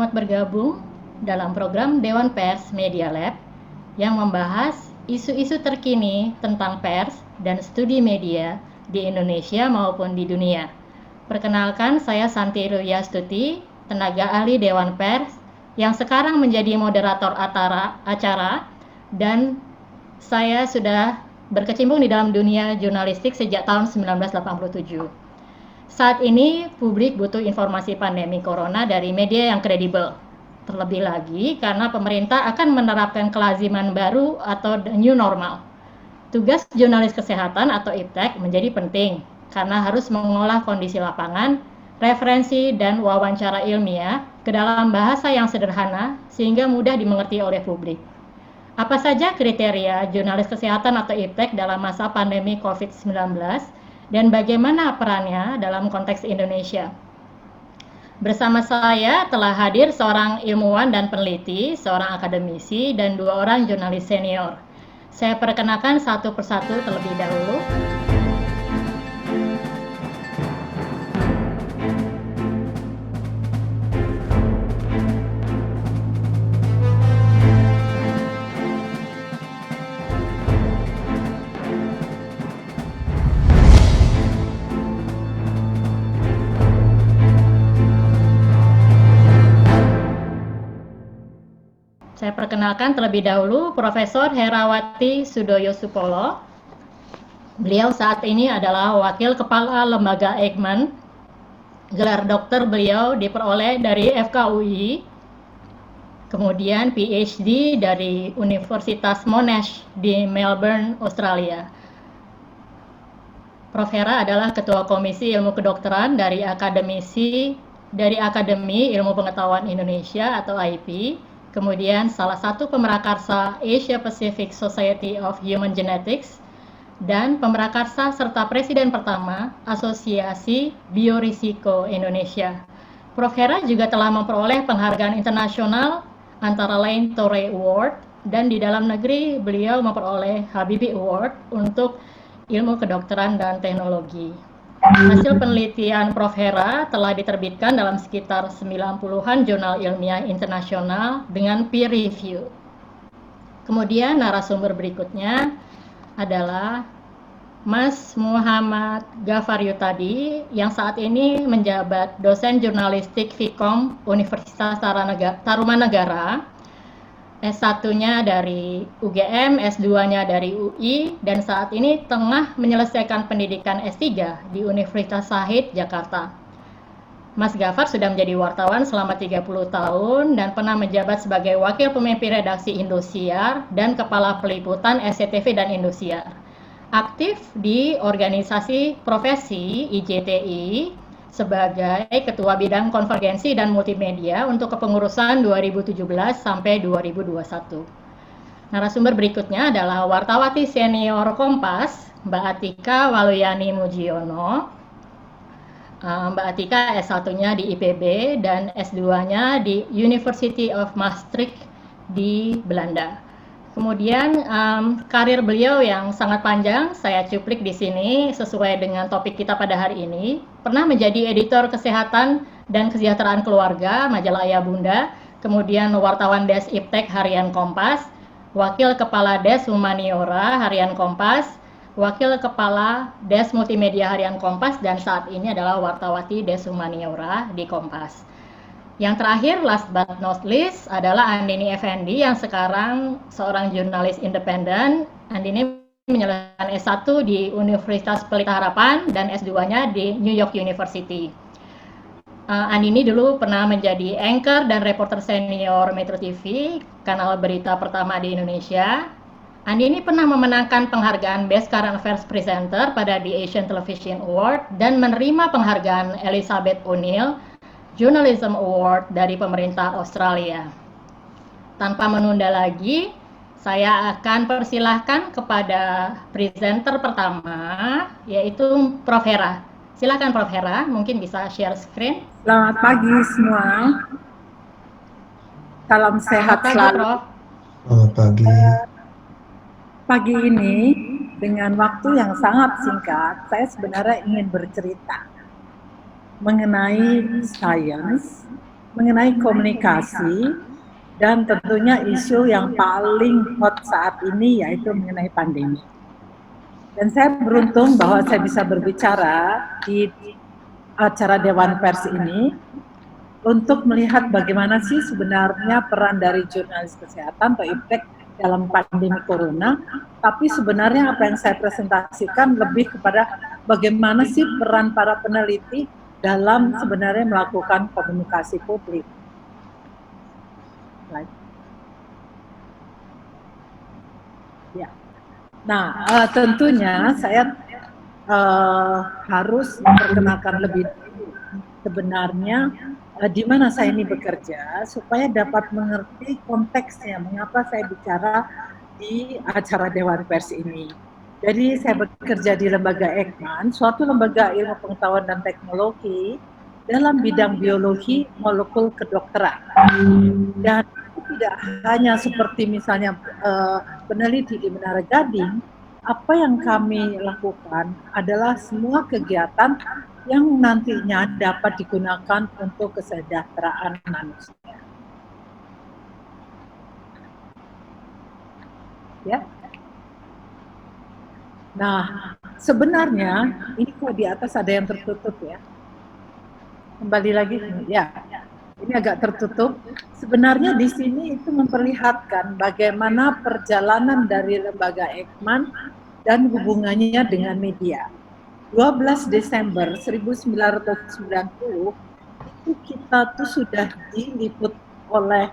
Selamat bergabung dalam program Dewan Pers Media Lab yang membahas isu-isu terkini tentang pers dan studi media di Indonesia maupun di dunia. Perkenalkan, saya Santi Ruyastuti, tenaga ahli Dewan Pers yang sekarang menjadi moderator acara, dan saya sudah berkecimpung di dalam dunia jurnalistik sejak tahun 1987. Saat ini publik butuh informasi pandemi corona dari media yang kredibel. Terlebih lagi karena pemerintah akan menerapkan kelaziman baru atau new normal. Tugas jurnalis kesehatan atau iptek menjadi penting karena harus mengolah kondisi lapangan, referensi dan wawancara ilmiah ke dalam bahasa yang sederhana sehingga mudah dimengerti oleh publik. Apa saja kriteria jurnalis kesehatan atau iptek dalam masa pandemi COVID-19 dan bagaimana perannya dalam konteks Indonesia? Bersama saya telah hadir seorang ilmuwan dan peneliti, seorang akademisi, dan 2 orang jurnalis senior. Saya perkenalkan satu persatu terlebih dahulu. Saya perkenalkan terlebih dahulu Profesor Herawati Sudoyo-Supolo. Beliau saat ini adalah Wakil Kepala Lembaga Eijkman. Gelar dokter beliau diperoleh dari FKUI. Kemudian PhD dari Universitas Monash di Melbourne, Australia. Prof. Hera adalah Ketua Komisi Ilmu Kedokteran dari Akademi Ilmu Pengetahuan Indonesia atau AIP. Kemudian salah satu pemerakarsa Asia Pacific Society of Human Genetics dan pemerakarsa serta presiden pertama Asosiasi Biorisiko Indonesia. Prof. Hera juga telah memperoleh penghargaan internasional antara lain Torrey Award, dan di dalam negeri beliau memperoleh Habibie Award untuk ilmu kedokteran dan teknologi. Hasil penelitian Prof. Hera telah diterbitkan dalam sekitar 90-an jurnal ilmiah internasional dengan peer review. Kemudian narasumber berikutnya adalah Mas Muhammad Ghaffar Yutadi yang saat ini menjabat dosen jurnalistik Vkom Universitas Tarumanegara, S1-nya dari UGM, S2-nya dari UI, dan saat ini tengah menyelesaikan pendidikan S3 di Universitas Shahid, Jakarta. Mas Ghaffar sudah menjadi wartawan selama 30 tahun dan pernah menjabat sebagai Wakil Pemimpin Redaksi Indosiar dan Kepala Peliputan SCTV dan Indosiar. Aktif di organisasi profesi IJTI, sebagai Ketua Bidang Konvergensi dan Multimedia untuk kepengurusan 2017 sampai 2021. Narasumber berikutnya adalah wartawati senior Kompas, Mbak Atika Waluyani Mujiono. Mbak Atika S1-nya di IPB dan S2-nya di University of Maastricht di Belanda. Kemudian karir beliau yang sangat panjang saya cuplik di sini sesuai dengan topik kita pada hari ini. Pernah menjadi editor kesehatan dan kesejahteraan keluarga majalah Ayah Bunda, kemudian wartawan Des Iptek Harian Kompas, wakil kepala Des Humaniora Harian Kompas, wakil kepala Des Multimedia Harian Kompas, dan saat ini adalah wartawati Des Humaniora di Kompas. Yang terakhir, last but not least, adalah Andini Effendi yang sekarang seorang jurnalis independen. Andini menyelesaikan S1 di Universitas Pelita Harapan dan S2-nya di New York University. Andini dulu pernah menjadi anchor dan reporter senior Metro TV, kanal berita pertama di Indonesia. Andini pernah memenangkan penghargaan Best Current Affairs Presenter pada The Asian Television Award dan menerima penghargaan Elizabeth O'Neill Journalism Award dari pemerintah Australia. Tanpa menunda lagi, saya akan persilahkan kepada presenter pertama, yaitu Prof. Hera. Silakan Prof. Hera, mungkin bisa share screen. Selamat pagi semua. Salam sehat selalu. Prof. Selamat pagi. Pagi ini, dengan waktu yang sangat singkat, saya sebenarnya ingin bercerita mengenai sains mengenai komunikasi dan tentunya isu yang paling hot saat ini yaitu mengenai pandemi. Dan saya beruntung bahwa saya bisa berbicara di acara Dewan Pers ini untuk melihat bagaimana sih sebenarnya peran dari jurnalis kesehatan atau iptek dalam pandemi corona, tapi sebenarnya apa yang saya presentasikan lebih kepada bagaimana sih peran para peneliti dalam sebenarnya melakukan komunikasi publik. Ya. Nah, tentunya saya harus memperkenalkan lebih dulu sebenarnya di mana saya ini bekerja supaya dapat mengerti konteksnya mengapa saya bicara di acara Dewan Pers ini. Jadi saya bekerja di lembaga Eijkman, suatu lembaga ilmu pengetahuan dan teknologi dalam bidang biologi molekul kedokteran. Dan itu tidak hanya seperti misalnya peneliti di Menara Gading, apa yang kami lakukan adalah semua kegiatan yang nantinya dapat digunakan untuk kesejahteraan manusia. Ya. Nah, sebenarnya ini kok di atas ada yang tertutup ya. Kembali lagi, ya. Ini agak tertutup. Sebenarnya di sini itu memperlihatkan bagaimana perjalanan dari lembaga Eijkman dan hubungannya dengan media. 12 Desember 1990 itu kita tuh sudah diliput oleh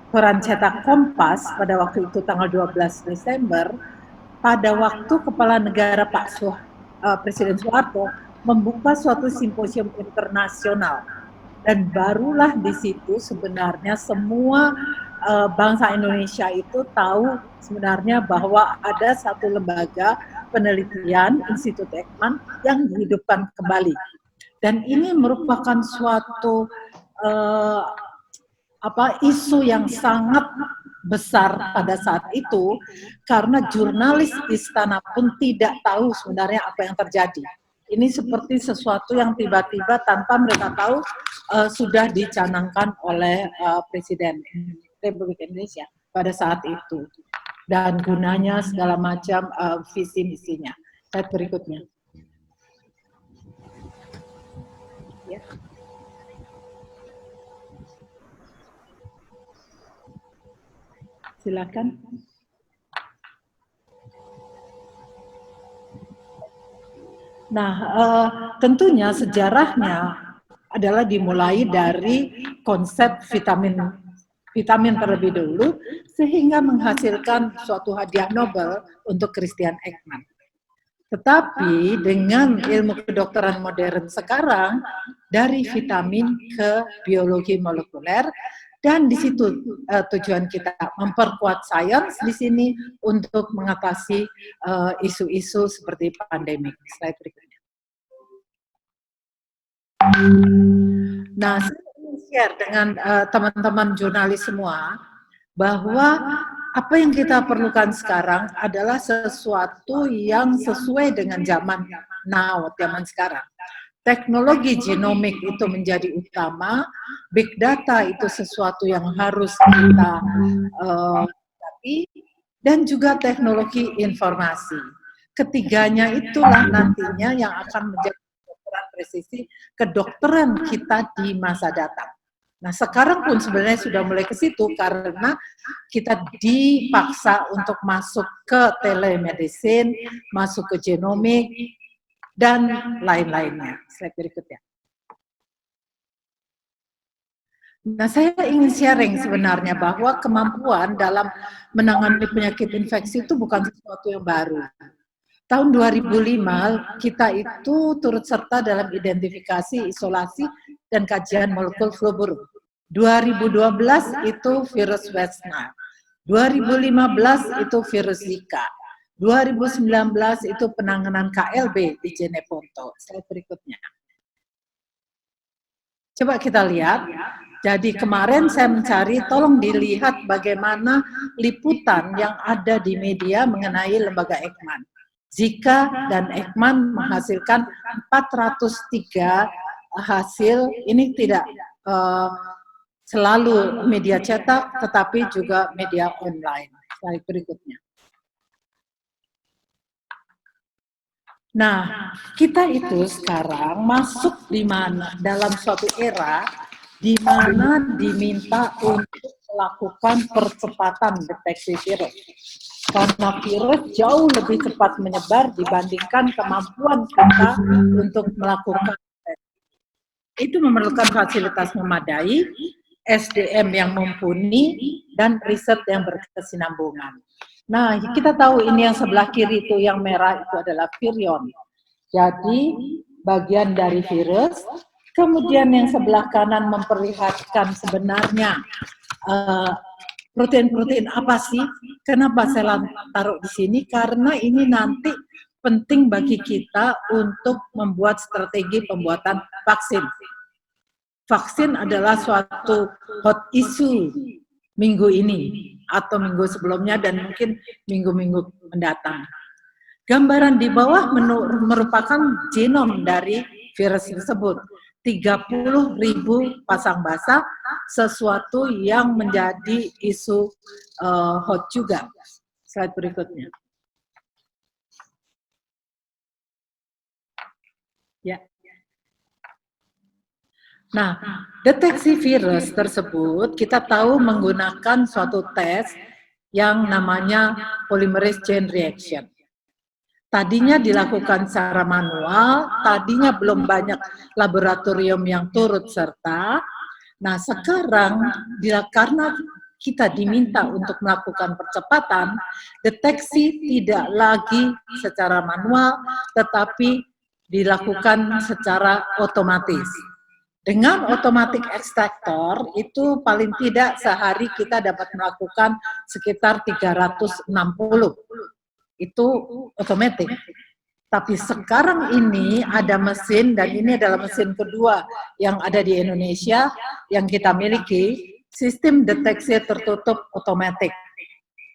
koran cetak Kompas pada waktu itu tanggal 12 Desember pada waktu Kepala Negara Presiden Soeharto membuka suatu simposium internasional. Dan barulah di situ sebenarnya semua bangsa Indonesia itu tahu sebenarnya bahwa ada satu lembaga penelitian Institut Eijkman yang dihidupkan kembali. Dan ini merupakan suatu isu yang sangat besar pada saat itu karena jurnalis istana pun tidak tahu sebenarnya apa yang terjadi. Ini seperti sesuatu yang tiba-tiba tanpa mereka tahu sudah dicanangkan oleh Presiden Republik Indonesia pada saat itu. Dan gunanya segala macam visi misinya. Slide berikutnya. Ya. Silakan. Nah, tentunya sejarahnya adalah dimulai dari konsep vitamin terlebih dulu, sehingga menghasilkan suatu hadiah Nobel untuk Christian Eijkman. Tetapi dengan ilmu kedokteran modern sekarang, dari vitamin ke biologi molekuler, dan di situ tujuan kita memperkuat sains di sini untuk mengatasi isu-isu seperti pandemik. Slide berikutnya. Nah, saya ingin share dengan teman-teman jurnalis semua bahwa apa yang kita perlukan sekarang adalah sesuatu yang sesuai dengan zaman now, zaman sekarang. Teknologi genomik itu menjadi utama, big data itu sesuatu yang harus kita hadapi, dan juga teknologi informasi. Ketiganya itulah nantinya yang akan menjadi kedokteran presisi, kedokteran kita di masa datang. Nah, sekarang pun sebenarnya sudah mulai ke situ karena kita dipaksa untuk masuk ke telemedicine, masuk ke genomik, dan lain-lainnya. Slide berikutnya. Nah, saya ingin sharing sebenarnya bahwa kemampuan dalam menangani penyakit infeksi itu bukan sesuatu yang baru. Tahun 2005, kita itu turut serta dalam identifikasi, isolasi, dan kajian molekul flu burung. 2012 itu virus West Nile. 2015 itu virus Zika. 2019 itu penanganan KLB di Jeneponto. Slide berikutnya. Coba kita lihat. Jadi kemarin saya mencari, tolong dilihat bagaimana liputan yang ada di media mengenai lembaga Eijkman. Zika dan Eijkman menghasilkan 403 hasil ini tidak selalu media cetak, tetapi juga media online. Slide berikutnya. Nah, kita itu sekarang masuk di mana dalam suatu era di mana diminta untuk melakukan percepatan deteksi virus. Karena virus jauh lebih cepat menyebar dibandingkan kemampuan kita untuk melakukan itu memerlukan fasilitas memadai, SDM yang mumpuni, dan riset yang berkesinambungan. Nah, kita tahu ini yang sebelah kiri itu yang merah itu adalah virion. Jadi, bagian dari virus, kemudian yang sebelah kanan memperlihatkan sebenarnya protein-protein apa sih? Kenapa saya taruh di sini? Karena ini nanti penting bagi kita untuk membuat strategi pembuatan vaksin. Vaksin adalah suatu hot issue minggu ini atau minggu sebelumnya dan mungkin minggu-minggu mendatang. Gambaran di bawah merupakan genom dari virus tersebut. 30.000 pasang basah, sesuatu yang menjadi isu hot juga. Slide berikutnya. Ya. Nah, deteksi virus tersebut kita tahu menggunakan suatu tes yang namanya polymerase chain reaction. Tadinya dilakukan secara manual, tadinya belum banyak laboratorium yang turut serta. Nah, sekarang karena kita diminta untuk melakukan percepatan, deteksi tidak lagi secara manual, tetapi dilakukan secara otomatis. Dengan automatic extractor itu paling tidak sehari kita dapat melakukan sekitar 360. Itu otomatis. Tapi sekarang ini ada mesin dan ini adalah mesin kedua yang ada di Indonesia yang kita miliki, sistem deteksi tertutup otomatis.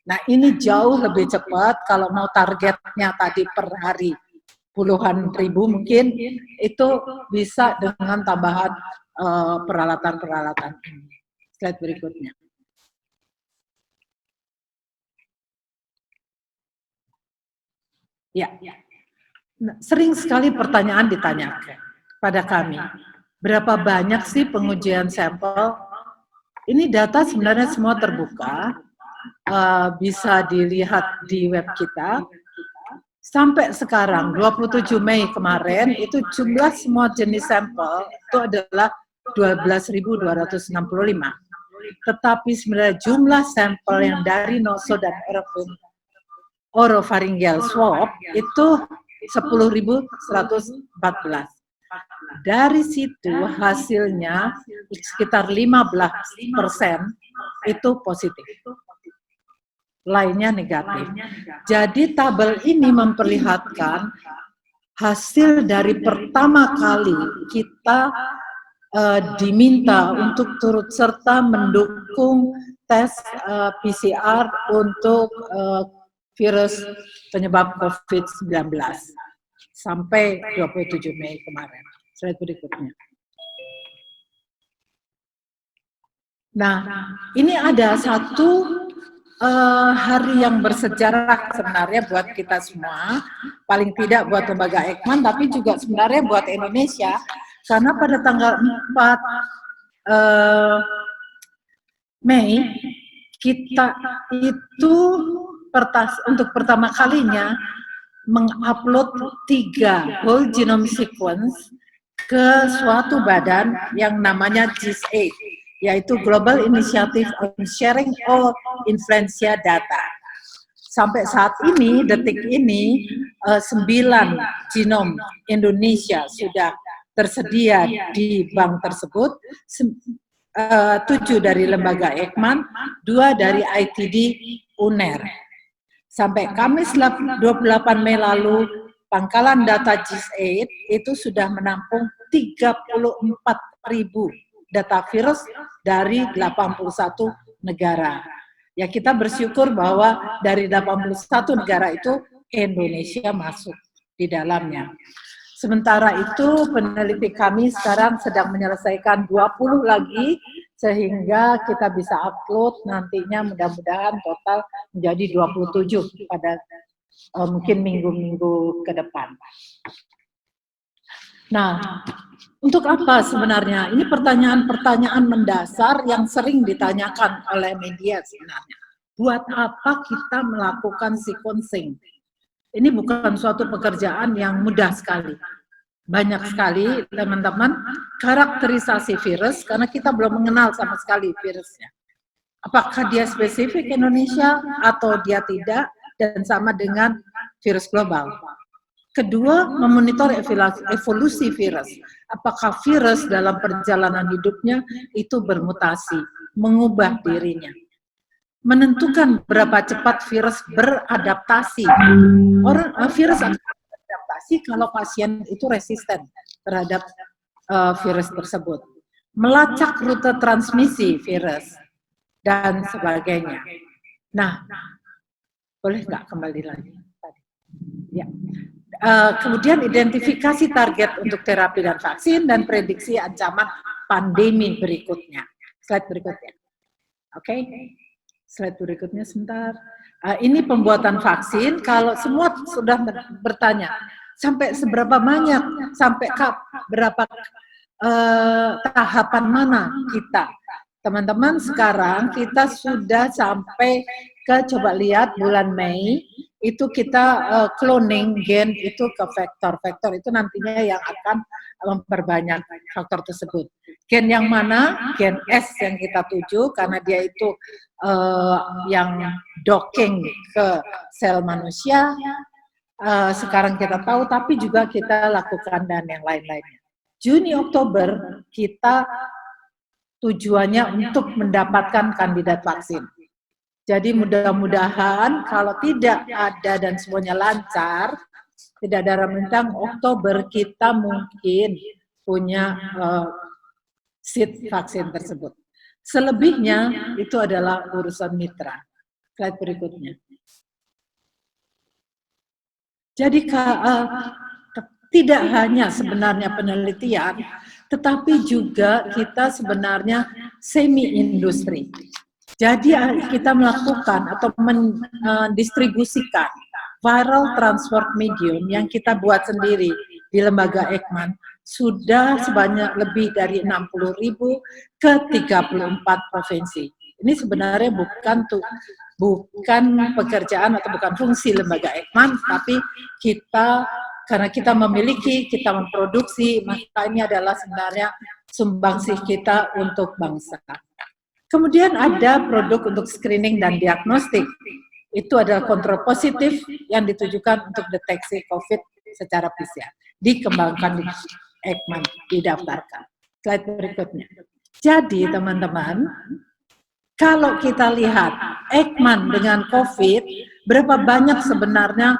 Nah, ini jauh lebih cepat kalau mau targetnya tadi per hari puluhan ribu mungkin itu bisa dengan tambahan peralatan-peralatan ini. Slide berikutnya. Ya, nah, sering sekali pertanyaan ditanyakan pada kami, berapa banyak sih pengujian sampel? Ini data sebenarnya semua terbuka, bisa dilihat di web kita. Sampai sekarang, 27 Mei kemarin, itu jumlah semua jenis sampel itu adalah 12.265. Tetapi sebenarnya jumlah sampel yang dari noso dan oropharyngeal swab itu 10.114. Dari situ hasilnya sekitar 15% itu positif. Lainnya negatif. Jadi tabel ini memperlihatkan hasil dari pertama kali kita diminta untuk turut serta mendukung tes PCR untuk virus penyebab COVID-19 sampai 27 Mei kemarin. Slide berikutnya. Nah, ini ada satu hari yang bersejarah sebenarnya buat kita semua, paling tidak buat lembaga Eijkman, tapi juga sebenarnya buat Indonesia, karena pada tanggal 4 Mei, kita itu untuk pertama kalinya mengupload 3 whole genome sequence ke suatu badan yang namanya GIS8, yaitu Global Initiative on Sharing All Influenza Data. Sampai saat ini, detik ini, 9 genom Indonesia sudah tersedia di bank tersebut, 7 dari lembaga Eijkman, 2 dari ITD UNER. Sampai Kamis 28 Mei lalu, pangkalan data GIS8 itu sudah menampung 34.000 data virus dari 81 negara. Ya, kita bersyukur bahwa dari 81 negara itu Indonesia masuk di dalamnya. Sementara itu peneliti kami sekarang sedang menyelesaikan 20 lagi sehingga kita bisa upload nantinya mudah-mudahan total menjadi 27 pada mungkin minggu-minggu ke depan. Nah, untuk apa sebenarnya? Ini pertanyaan-pertanyaan mendasar yang sering ditanyakan oleh media sebenarnya. Buat apa kita melakukan sequencing? Ini bukan suatu pekerjaan yang mudah sekali. Banyak sekali teman-teman karakterisasi virus karena kita belum mengenal sama sekali virusnya. Apakah dia spesifik Indonesia atau dia tidak, dan sama dengan virus global. Kedua, memonitor evolusi virus. Apakah virus dalam perjalanan hidupnya itu bermutasi, mengubah dirinya. Menentukan berapa cepat virus beradaptasi. Virus akan beradaptasi kalau pasien itu resisten terhadap virus tersebut. Melacak rute transmisi virus dan sebagainya. Nah, boleh nggak kembali lagi? Ya. Kemudian identifikasi target untuk terapi dan vaksin dan prediksi ancaman pandemi berikutnya. Slide berikutnya. Oke. Slide berikutnya sebentar. Ini pembuatan vaksin. Kalau semua sudah bertanya, sampai seberapa banyak, sampai berapa tahapan mana kita? Teman-teman, sekarang kita sudah sampai ke, coba lihat bulan Mei, itu kita cloning gen itu ke vektor. Vektor itu nantinya yang akan memperbanyak faktor tersebut. Gen yang mana? Gen S yang kita tuju karena dia itu yang docking ke sel manusia. Sekarang kita tahu, tapi juga kita lakukan dan yang lain-lainnya. Juni Oktober kita tujuannya untuk mendapatkan kandidat vaksin. Jadi mudah-mudahan kalau tidak ada dan semuanya lancar, tidak ada rentang Oktober kita mungkin punya seat vaksin tersebut. Selebihnya itu adalah urusan mitra. Slide berikutnya. Jadi tidak hanya sebenarnya penelitian, tetapi juga kita sebenarnya semi-industri. Jadi kita melakukan atau mendistribusikan viral transport medium yang kita buat sendiri di lembaga Eijkman sudah sebanyak lebih dari 60.000 ke 34 provinsi. Ini sebenarnya bukan pekerjaan atau bukan fungsi lembaga Eijkman, tapi karena kita memiliki, kita memproduksi, maka ini adalah sebenarnya sumbangsih kita untuk bangsa. Kemudian ada produk untuk screening dan diagnostik. Itu adalah kontrol positif yang ditujukan untuk deteksi COVID secara PCR. Dikembangkan di Eijkman, didaftarkan. Slide berikutnya. Jadi teman-teman, kalau kita lihat Eijkman dengan COVID, berapa banyak sebenarnya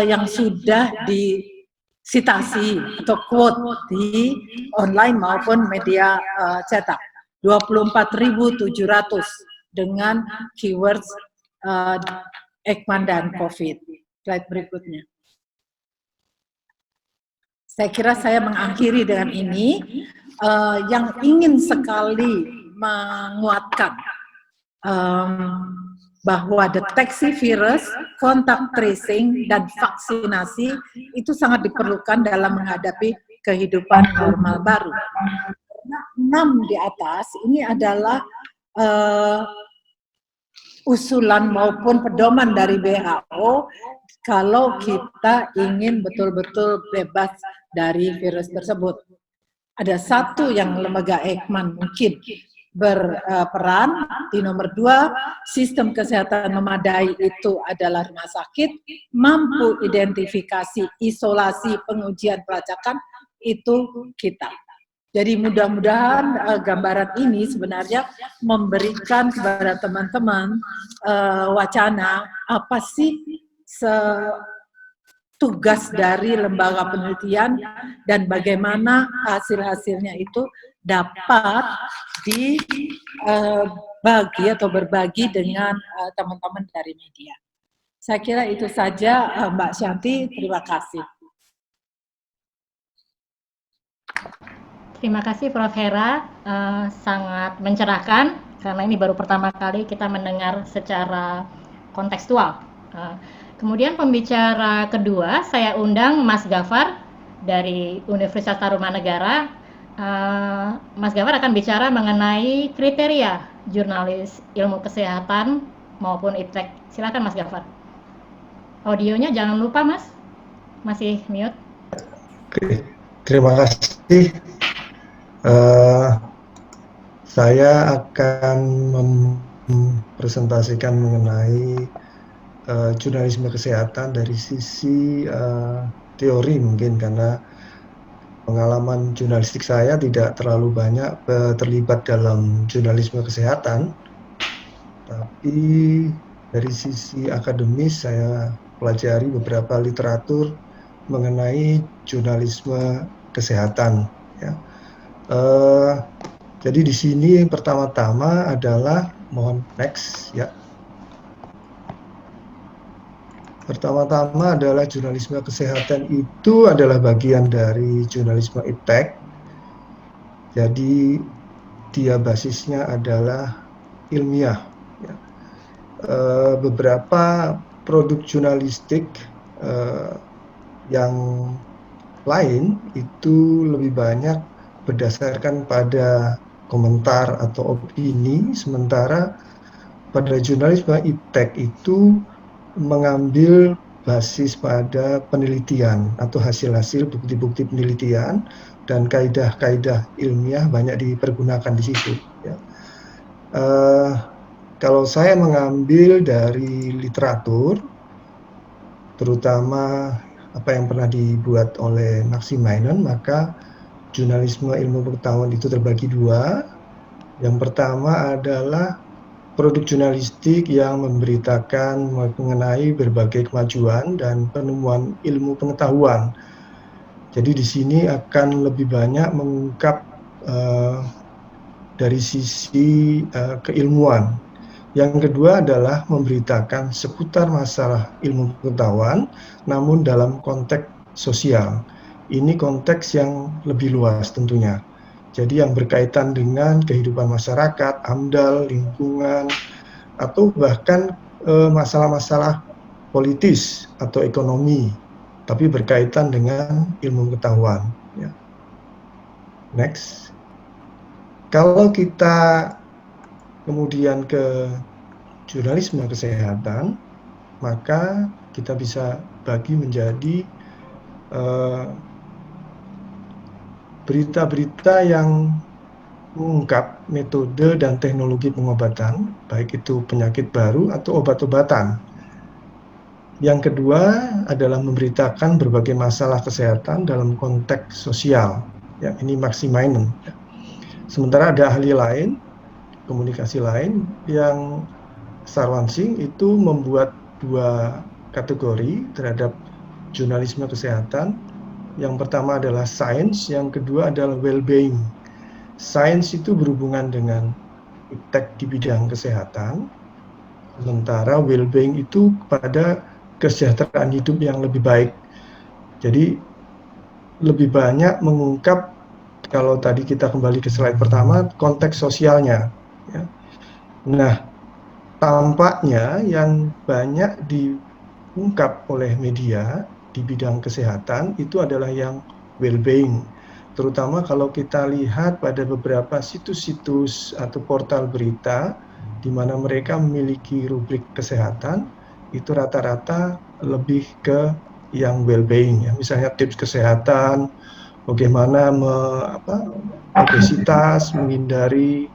yang sudah disitasi atau quote di online maupun media cetak. 24.700 dengan keywords Eijkman dan COVID. Slide berikutnya. Saya kira saya mengakhiri dengan ini, yang ingin sekali menguatkan bahwa deteksi virus, kontak tracing, dan vaksinasi itu sangat diperlukan dalam menghadapi kehidupan normal baru. 6 di atas ini adalah usulan maupun pedoman dari WHO kalau kita ingin betul-betul bebas dari virus tersebut. Ada satu yang lembaga Eijkman mungkin berperan di nomor 2, sistem kesehatan memadai itu adalah rumah sakit, mampu identifikasi, isolasi, pengujian pelacakan itu kita. Jadi mudah-mudahan gambaran ini sebenarnya memberikan kepada teman-teman wacana apa sih tugas dari lembaga penelitian dan bagaimana hasil-hasilnya itu dapat dibagi atau berbagi dengan teman-teman dari media. Saya kira itu saja Mbak Shanti, terima kasih. Terima kasih Prof. Hera, sangat mencerahkan karena ini baru pertama kali kita mendengar secara kontekstual. Kemudian pembicara kedua saya undang Mas Gafar dari Universitas Tarumanegara. Mas Gafar akan bicara mengenai kriteria jurnalis ilmu kesehatan maupun iptek. Silakan Mas Gafar. Audionya jangan lupa Mas, masih mute. Oke, terima kasih. Saya akan mempresentasikan mengenai jurnalisme kesehatan dari sisi teori mungkin, karena pengalaman jurnalistik saya tidak terlalu banyak terlibat dalam jurnalisme kesehatan, tapi dari sisi akademis saya pelajari beberapa literatur mengenai jurnalisme kesehatan. Ya. Jadi di sini yang pertama-tama adalah, mohon next ya. Pertama-tama adalah jurnalisme kesehatan itu adalah bagian dari jurnalisme iptek. Jadi dia basisnya adalah ilmiah. Ya. Beberapa produk jurnalistik yang lain itu lebih banyak berdasarkan pada komentar atau opini, sementara pada jurnalisme iptek itu mengambil basis pada penelitian atau hasil-hasil bukti-bukti penelitian dan kaidah-kaidah ilmiah banyak dipergunakan di situ. Ya. Kalau saya mengambil dari literatur, terutama apa yang pernah dibuat oleh Maximinon, maka jurnalisme ilmu pengetahuan itu terbagi dua. Yang pertama adalah produk jurnalistik yang memberitakan mengenai berbagai kemajuan dan penemuan ilmu pengetahuan. Jadi di sini akan lebih banyak mengungkap dari sisi keilmuan. Yang kedua adalah memberitakan seputar masalah ilmu pengetahuan, namun dalam konteks sosial. Ini konteks yang lebih luas tentunya. Jadi yang berkaitan dengan kehidupan masyarakat, AMDAL, lingkungan, atau bahkan masalah-masalah politis atau ekonomi, tapi berkaitan dengan ilmu pengetahuan. Ya. Next. Kalau kita kemudian ke jurnalisme kesehatan, maka kita bisa bagi menjadi berita-berita yang mengungkap metode dan teknologi pengobatan, baik itu penyakit baru atau obat-obatan. Yang kedua adalah memberitakan berbagai masalah kesehatan dalam konteks sosial. Ya, ini Maximinon. Sementara ada ahli lain, komunikasi lain, yang Sarwansing itu membuat dua kategori terhadap jurnalisme kesehatan. Yang pertama adalah science, yang kedua adalah well-being. Science itu berhubungan dengan iptek di bidang kesehatan, sementara well-being itu pada kesejahteraan hidup yang lebih baik. Jadi lebih banyak mengungkap, kalau tadi kita kembali ke slide pertama, konteks sosialnya. Ya. Nah, tampaknya yang banyak diungkap oleh media di bidang kesehatan itu adalah yang well-being. Terutama kalau kita lihat pada beberapa situs-situs atau portal berita di mana mereka memiliki rubrik kesehatan, itu rata-rata lebih ke yang well-being. Ya. Misalnya tips kesehatan, bagaimana obesitas, menghindari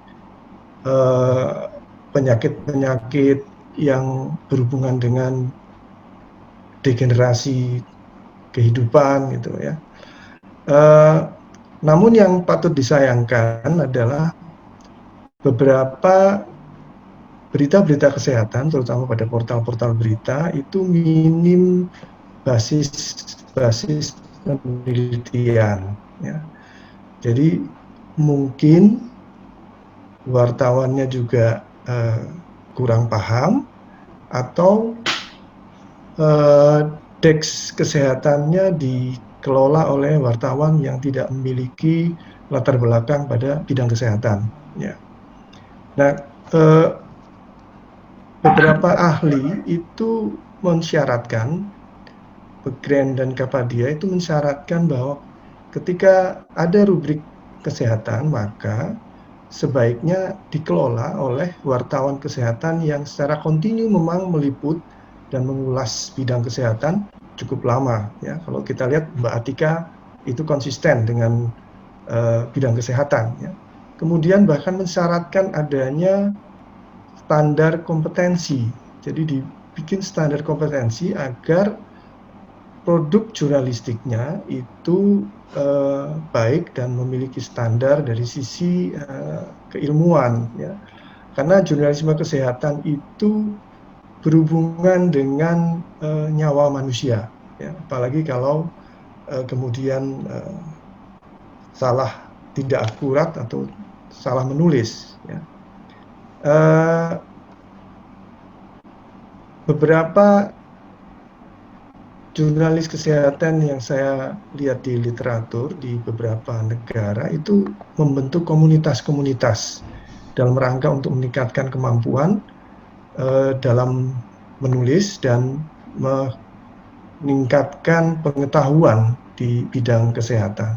penyakit-penyakit yang berhubungan dengan degenerasi kehidupan gitu ya. Namun yang patut disayangkan adalah beberapa berita-berita kesehatan, terutama pada portal-portal berita, itu minim basis penelitian. Ya. Jadi mungkin wartawannya juga kurang paham, atau deks kesehatannya di dikelola oleh wartawan yang tidak memiliki latar belakang pada bidang kesehatan. Ya. Nah, beberapa ahli itu mensyaratkan, Begren dan Kapadia itu mensyaratkan bahwa ketika ada rubrik kesehatan, maka sebaiknya dikelola oleh wartawan kesehatan yang secara kontinu memang meliput dan mengulas bidang kesehatan cukup lama. Ya, kalau kita lihat Mbak Atika itu konsisten dengan bidang kesehatan. Ya. Kemudian bahkan mensyaratkan adanya standar kompetensi. Jadi dibikin standar kompetensi agar produk jurnalistiknya itu baik dan memiliki standar dari sisi keilmuan, ya. Karena jurnalisme kesehatan itu berhubungan dengan nyawa manusia, ya. Apalagi kalau kemudian salah, tidak akurat atau salah menulis, ya. Beberapa jurnalis kesehatan yang saya lihat di literatur di beberapa negara itu membentuk komunitas-komunitas dalam rangka untuk meningkatkan kemampuan dalam menulis dan meningkatkan pengetahuan di bidang kesehatan.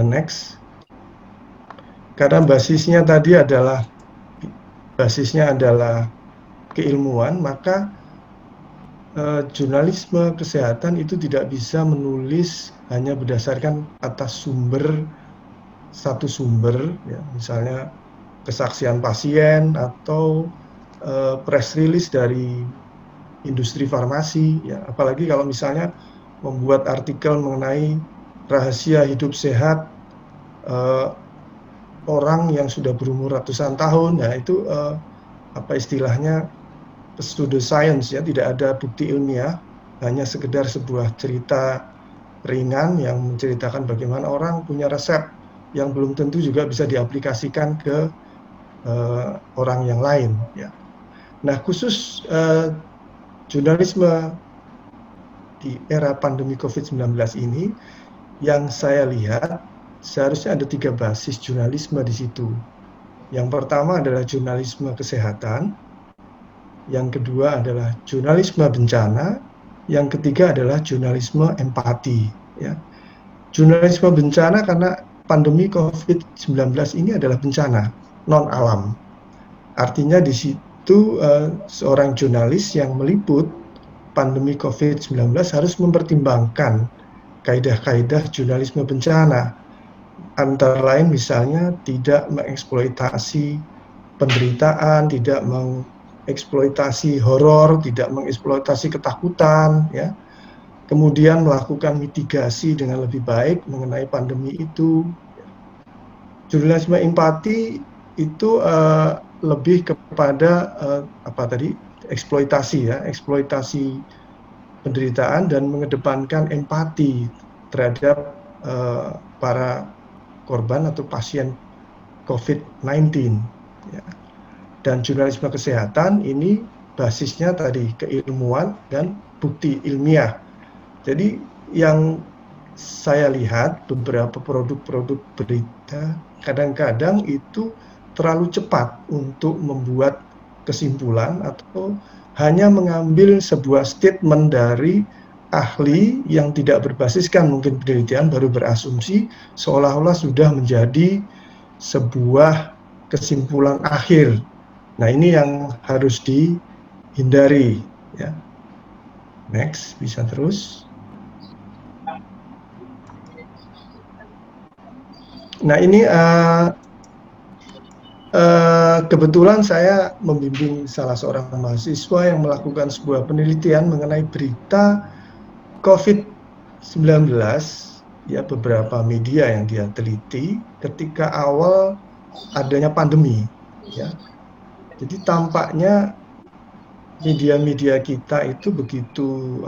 Next. Karena basisnya adalah keilmuan, maka jurnalisme kesehatan itu tidak bisa menulis hanya berdasarkan atas satu sumber, ya, misalnya kesaksian pasien atau press release dari industri farmasi, ya. Apalagi kalau misalnya membuat artikel mengenai rahasia hidup sehat orang yang sudah berumur ratusan tahun, ya itu apa istilahnya, pseudoscience, ya, tidak ada bukti ilmiah, hanya sekedar sebuah cerita ringan yang menceritakan bagaimana orang punya resep yang belum tentu juga bisa diaplikasikan ke orang yang lain, ya. Nah, khusus jurnalisme di era pandemi COVID-19 ini, yang saya lihat seharusnya ada 3 basis jurnalisme di situ. Yang pertama adalah jurnalisme kesehatan, yang kedua adalah jurnalisme bencana, yang ketiga adalah jurnalisme empati, ya. Jurnalisme bencana karena pandemi COVID-19 ini adalah bencana non alam. Artinya di situ seorang jurnalis yang meliput pandemi COVID-19 harus mempertimbangkan kaidah-kaidah jurnalisme bencana, antara lain misalnya tidak mengeksploitasi penderitaan, tidak mengeksploitasi horor, tidak mengeksploitasi ketakutan, ya. Kemudian melakukan mitigasi dengan lebih baik mengenai pandemi itu. Jurnalisme empati itu lebih kepada eksploitasi, ya, eksploitasi penderitaan dan mengedepankan empati terhadap para korban atau pasien COVID-19, ya. Dan jurnalisme kesehatan ini basisnya tadi keilmuan dan bukti ilmiah. Jadi yang saya lihat beberapa produk-produk berita kadang-kadang itu terlalu cepat untuk membuat kesimpulan atau hanya mengambil sebuah statement dari ahli yang tidak berbasiskan mungkin penelitian, baru berasumsi seolah-olah sudah menjadi sebuah kesimpulan akhir. Nah, ini yang harus dihindari, ya. Next, bisa terus. Nah, ini kebetulan saya membimbing salah seorang mahasiswa yang melakukan sebuah penelitian mengenai berita COVID-19, ya, beberapa media yang dia teliti ketika awal adanya pandemi, ya. Jadi tampaknya media-media kita itu begitu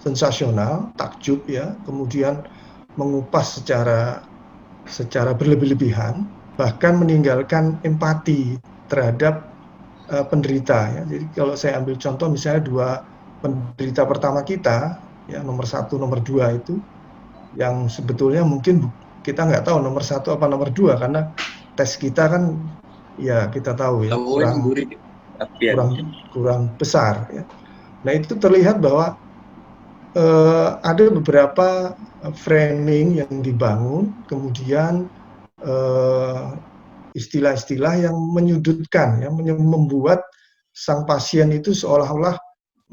sensasional, takjub, ya, kemudian mengupas secara berlebih-lebihan, bahkan meninggalkan empati terhadap penderita, ya. Jadi kalau saya ambil contoh misalnya 2 penderita pertama kita, ya, nomor 1, nomor 2 itu, yang sebetulnya mungkin kita nggak tahu nomor 1 apa nomor 2 karena tes kita kan ya kita tahu ya kurang besar ya. Nah itu terlihat bahwa ada beberapa framing yang dibangun, kemudian istilah-istilah yang menyudutkan, ya, membuat sang pasien itu seolah-olah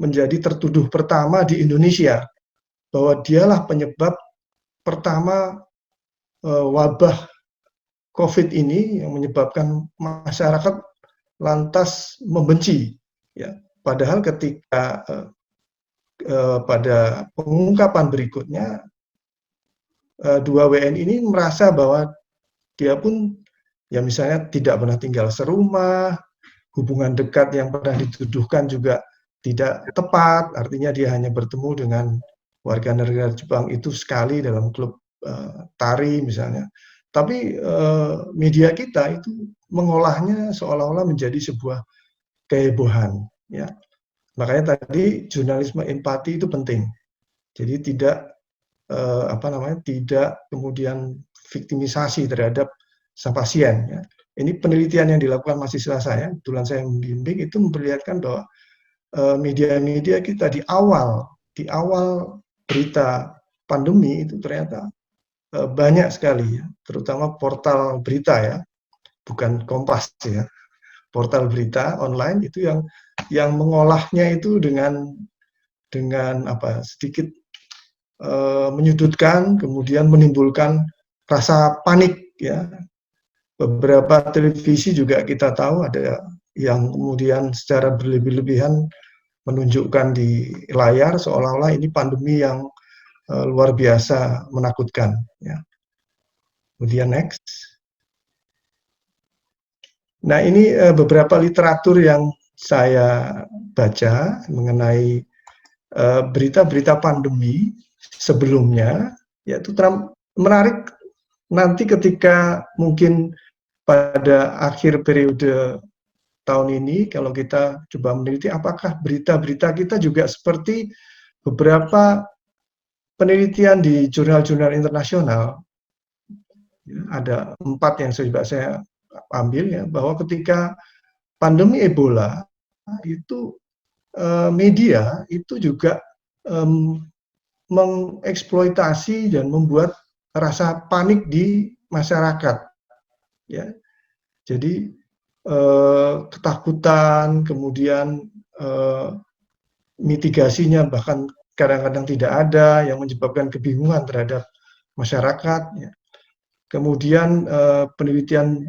menjadi tertuduh pertama di Indonesia, bahwa dialah penyebab pertama wabah COVID ini yang menyebabkan masyarakat lantas membenci. Ya, padahal ketika pada pengungkapan berikutnya, dua WNI ini merasa bahwa dia pun ya misalnya tidak pernah tinggal serumah, hubungan dekat yang pernah dituduhkan juga tidak tepat, artinya dia hanya bertemu dengan warga negara Jepang itu sekali dalam klub tari misalnya. Tapi media kita itu mengolahnya seolah-olah menjadi sebuah kehebohan. Ya. Makanya tadi jurnalisme empati itu penting. Jadi tidak tidak kemudian viktimisasi terhadap sang pasien. Ya. Ini penelitian yang dilakukan mahasiswa saya, kebetulan saya membimbing, itu memperlihatkan bahwa media-media kita di awal berita pandemi itu ternyata banyak sekali, ya, terutama portal berita ya, bukan Kompas ya, portal berita online itu yang mengolahnya itu dengan sedikit menyudutkan, kemudian menimbulkan rasa panik ya. Beberapa televisi juga kita tahu ada yang kemudian secara berlebih-lebihan menunjukkan di layar seolah-olah ini pandemi yang luar biasa menakutkan. Ya. Kemudian next. Nah ini beberapa literatur yang saya baca mengenai berita-berita pandemi sebelumnya, yaitu menarik nanti ketika mungkin pada akhir periode tahun ini, kalau kita coba meneliti apakah berita-berita kita juga seperti beberapa penelitian di jurnal-jurnal internasional, ada 4 yang saya ambil ya, bahwa ketika pandemi Ebola itu media itu juga mengeksploitasi dan membuat rasa panik di masyarakat. Ya, jadi ketakutan, kemudian mitigasinya bahkan kadang-kadang tidak ada, yang menyebabkan kebingungan terhadap masyarakat. Ya. Kemudian penelitian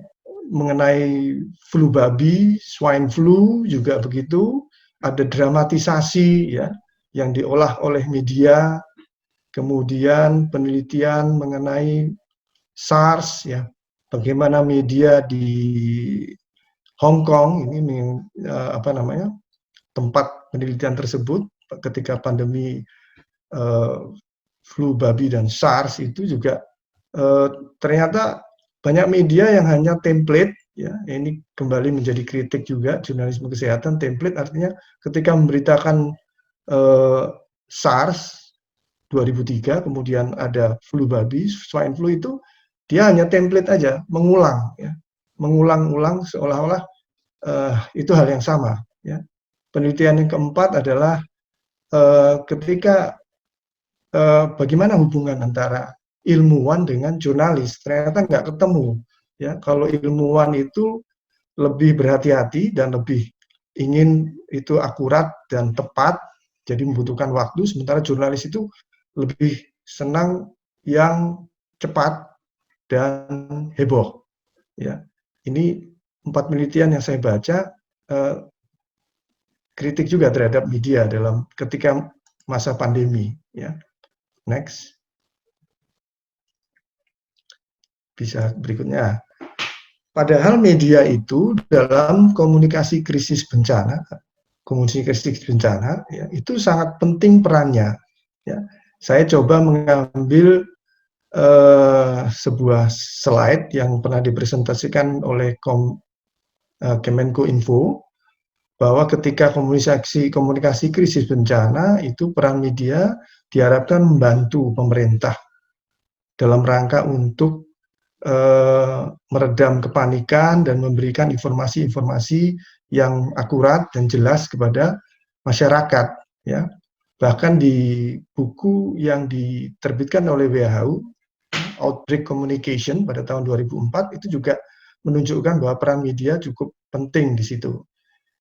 mengenai flu babi, swine flu juga begitu, ada dramatisasi ya yang diolah oleh media. Kemudian penelitian mengenai SARS ya, bagaimana media di Hong Kong ini tempat penelitian tersebut ketika pandemi flu babi dan SARS itu juga ternyata banyak media yang hanya template ya, ini kembali menjadi kritik juga jurnalisme kesehatan. Template artinya ketika memberitakan SARS 2003, kemudian ada flu babi, swine flu, itu dia hanya template aja, mengulang ya, mengulang-ulang seolah-olah itu hal yang sama ya. Penelitian yang keempat adalah ketika bagaimana hubungan antara ilmuwan dengan jurnalis, ternyata nggak ketemu ya. Kalau ilmuwan itu lebih berhati-hati dan lebih ingin itu akurat dan tepat, jadi membutuhkan waktu, sementara jurnalis itu lebih senang yang cepat dan heboh. Ya, ini 4 penelitian yang saya baca kritik juga terhadap media dalam ketika masa pandemi. Ya, next. Bisa berikutnya. Padahal media itu dalam komunikasi krisis bencana, ya, itu sangat penting perannya. Ya. Saya coba mengambil sebuah slide yang pernah dipresentasikan oleh Kemenko Info, bahwa ketika komunikasi krisis bencana itu peran media diharapkan membantu pemerintah dalam rangka untuk meredam kepanikan dan memberikan informasi-informasi yang akurat dan jelas kepada masyarakat, ya. Bahkan di buku yang diterbitkan oleh WHO, Outbreak Communication pada tahun 2004 itu juga menunjukkan bahwa peran media cukup penting di situ.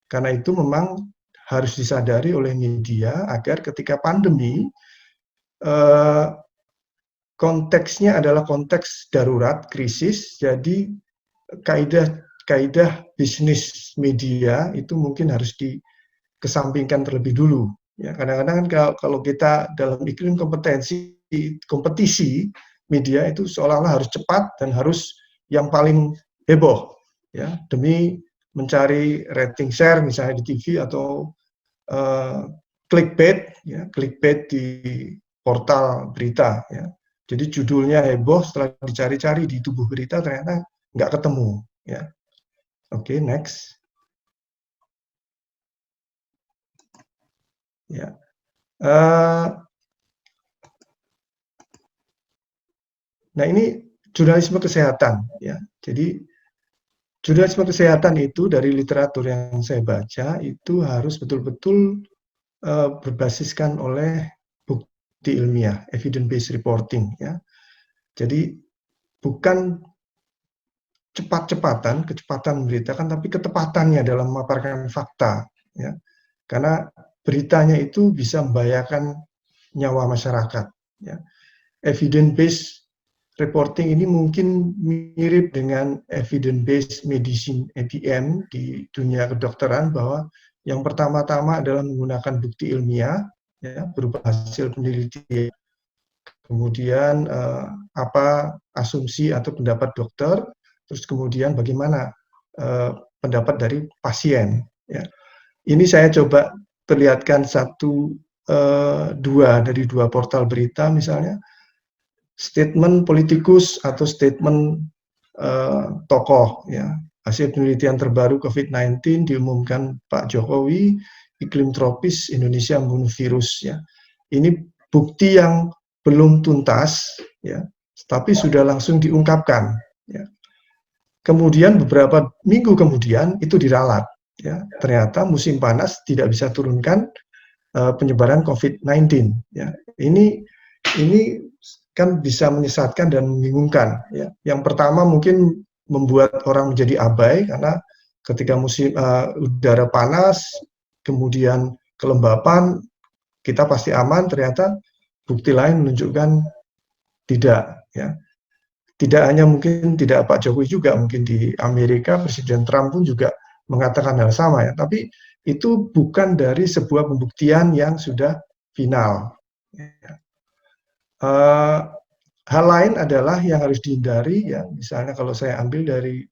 Karena itu memang harus disadari oleh media agar ketika pandemi konteksnya adalah konteks darurat, krisis, jadi kaidah bisnis media itu mungkin harus dikesampingkan terlebih dulu. Ya, kadang-kadang kan kalau kita dalam iklim kompetisi, media itu seolah-olah harus cepat dan harus yang paling heboh, ya, demi mencari rating share misalnya di TV atau clickbait, ya, clickbait di portal berita, ya. Jadi judulnya heboh, setelah dicari-cari di tubuh berita ternyata nggak ketemu. Ya. Oke, next. Ya. Nah ini jurnalisme kesehatan. Ya. Jadi jurnalisme kesehatan itu dari literatur yang saya baca itu harus betul-betul berbasiskan oleh bukti ilmiah, evidence-based reporting. Ya. Jadi bukan kecepatan memberitakan, tapi ketepatannya dalam memaparkan fakta, ya. Karena beritanya itu bisa membahayakan nyawa masyarakat, ya. Evidence-based reporting ini mungkin mirip dengan evidence-based medicine (EBM) di dunia kedokteran, bahwa yang pertama-tama adalah menggunakan bukti ilmiah, ya, berupa hasil penelitian, kemudian apa asumsi atau pendapat dokter, terus kemudian bagaimana pendapat dari pasien. Ya. Ini saya coba perlihatkan dari dua portal berita, misalnya statement politikus atau statement tokoh. Ya. Hasil penelitian terbaru COVID-19 diumumkan Pak Jokowi, iklim tropis Indonesia membunuh virus. Ya. Ini bukti yang belum tuntas, ya, tapi sudah langsung diungkapkan. Ya. Kemudian beberapa minggu kemudian itu diralat. Ya. Ternyata musim panas tidak bisa turunkan penyebaran COVID-19. Ya. Ini kan bisa menyesatkan dan membingungkan. Ya. Yang pertama mungkin membuat orang menjadi abai karena ketika musim udara panas, kemudian kelembapan, kita pasti aman. Ternyata bukti lain menunjukkan tidak. Ya. Tidak hanya mungkin tidak Pak Jokowi juga, mungkin di Amerika Presiden Trump pun juga mengatakan hal sama, ya. Tapi itu bukan dari sebuah pembuktian yang sudah final. Ya. Hal lain adalah yang harus dihindari, ya, misalnya kalau saya ambil dari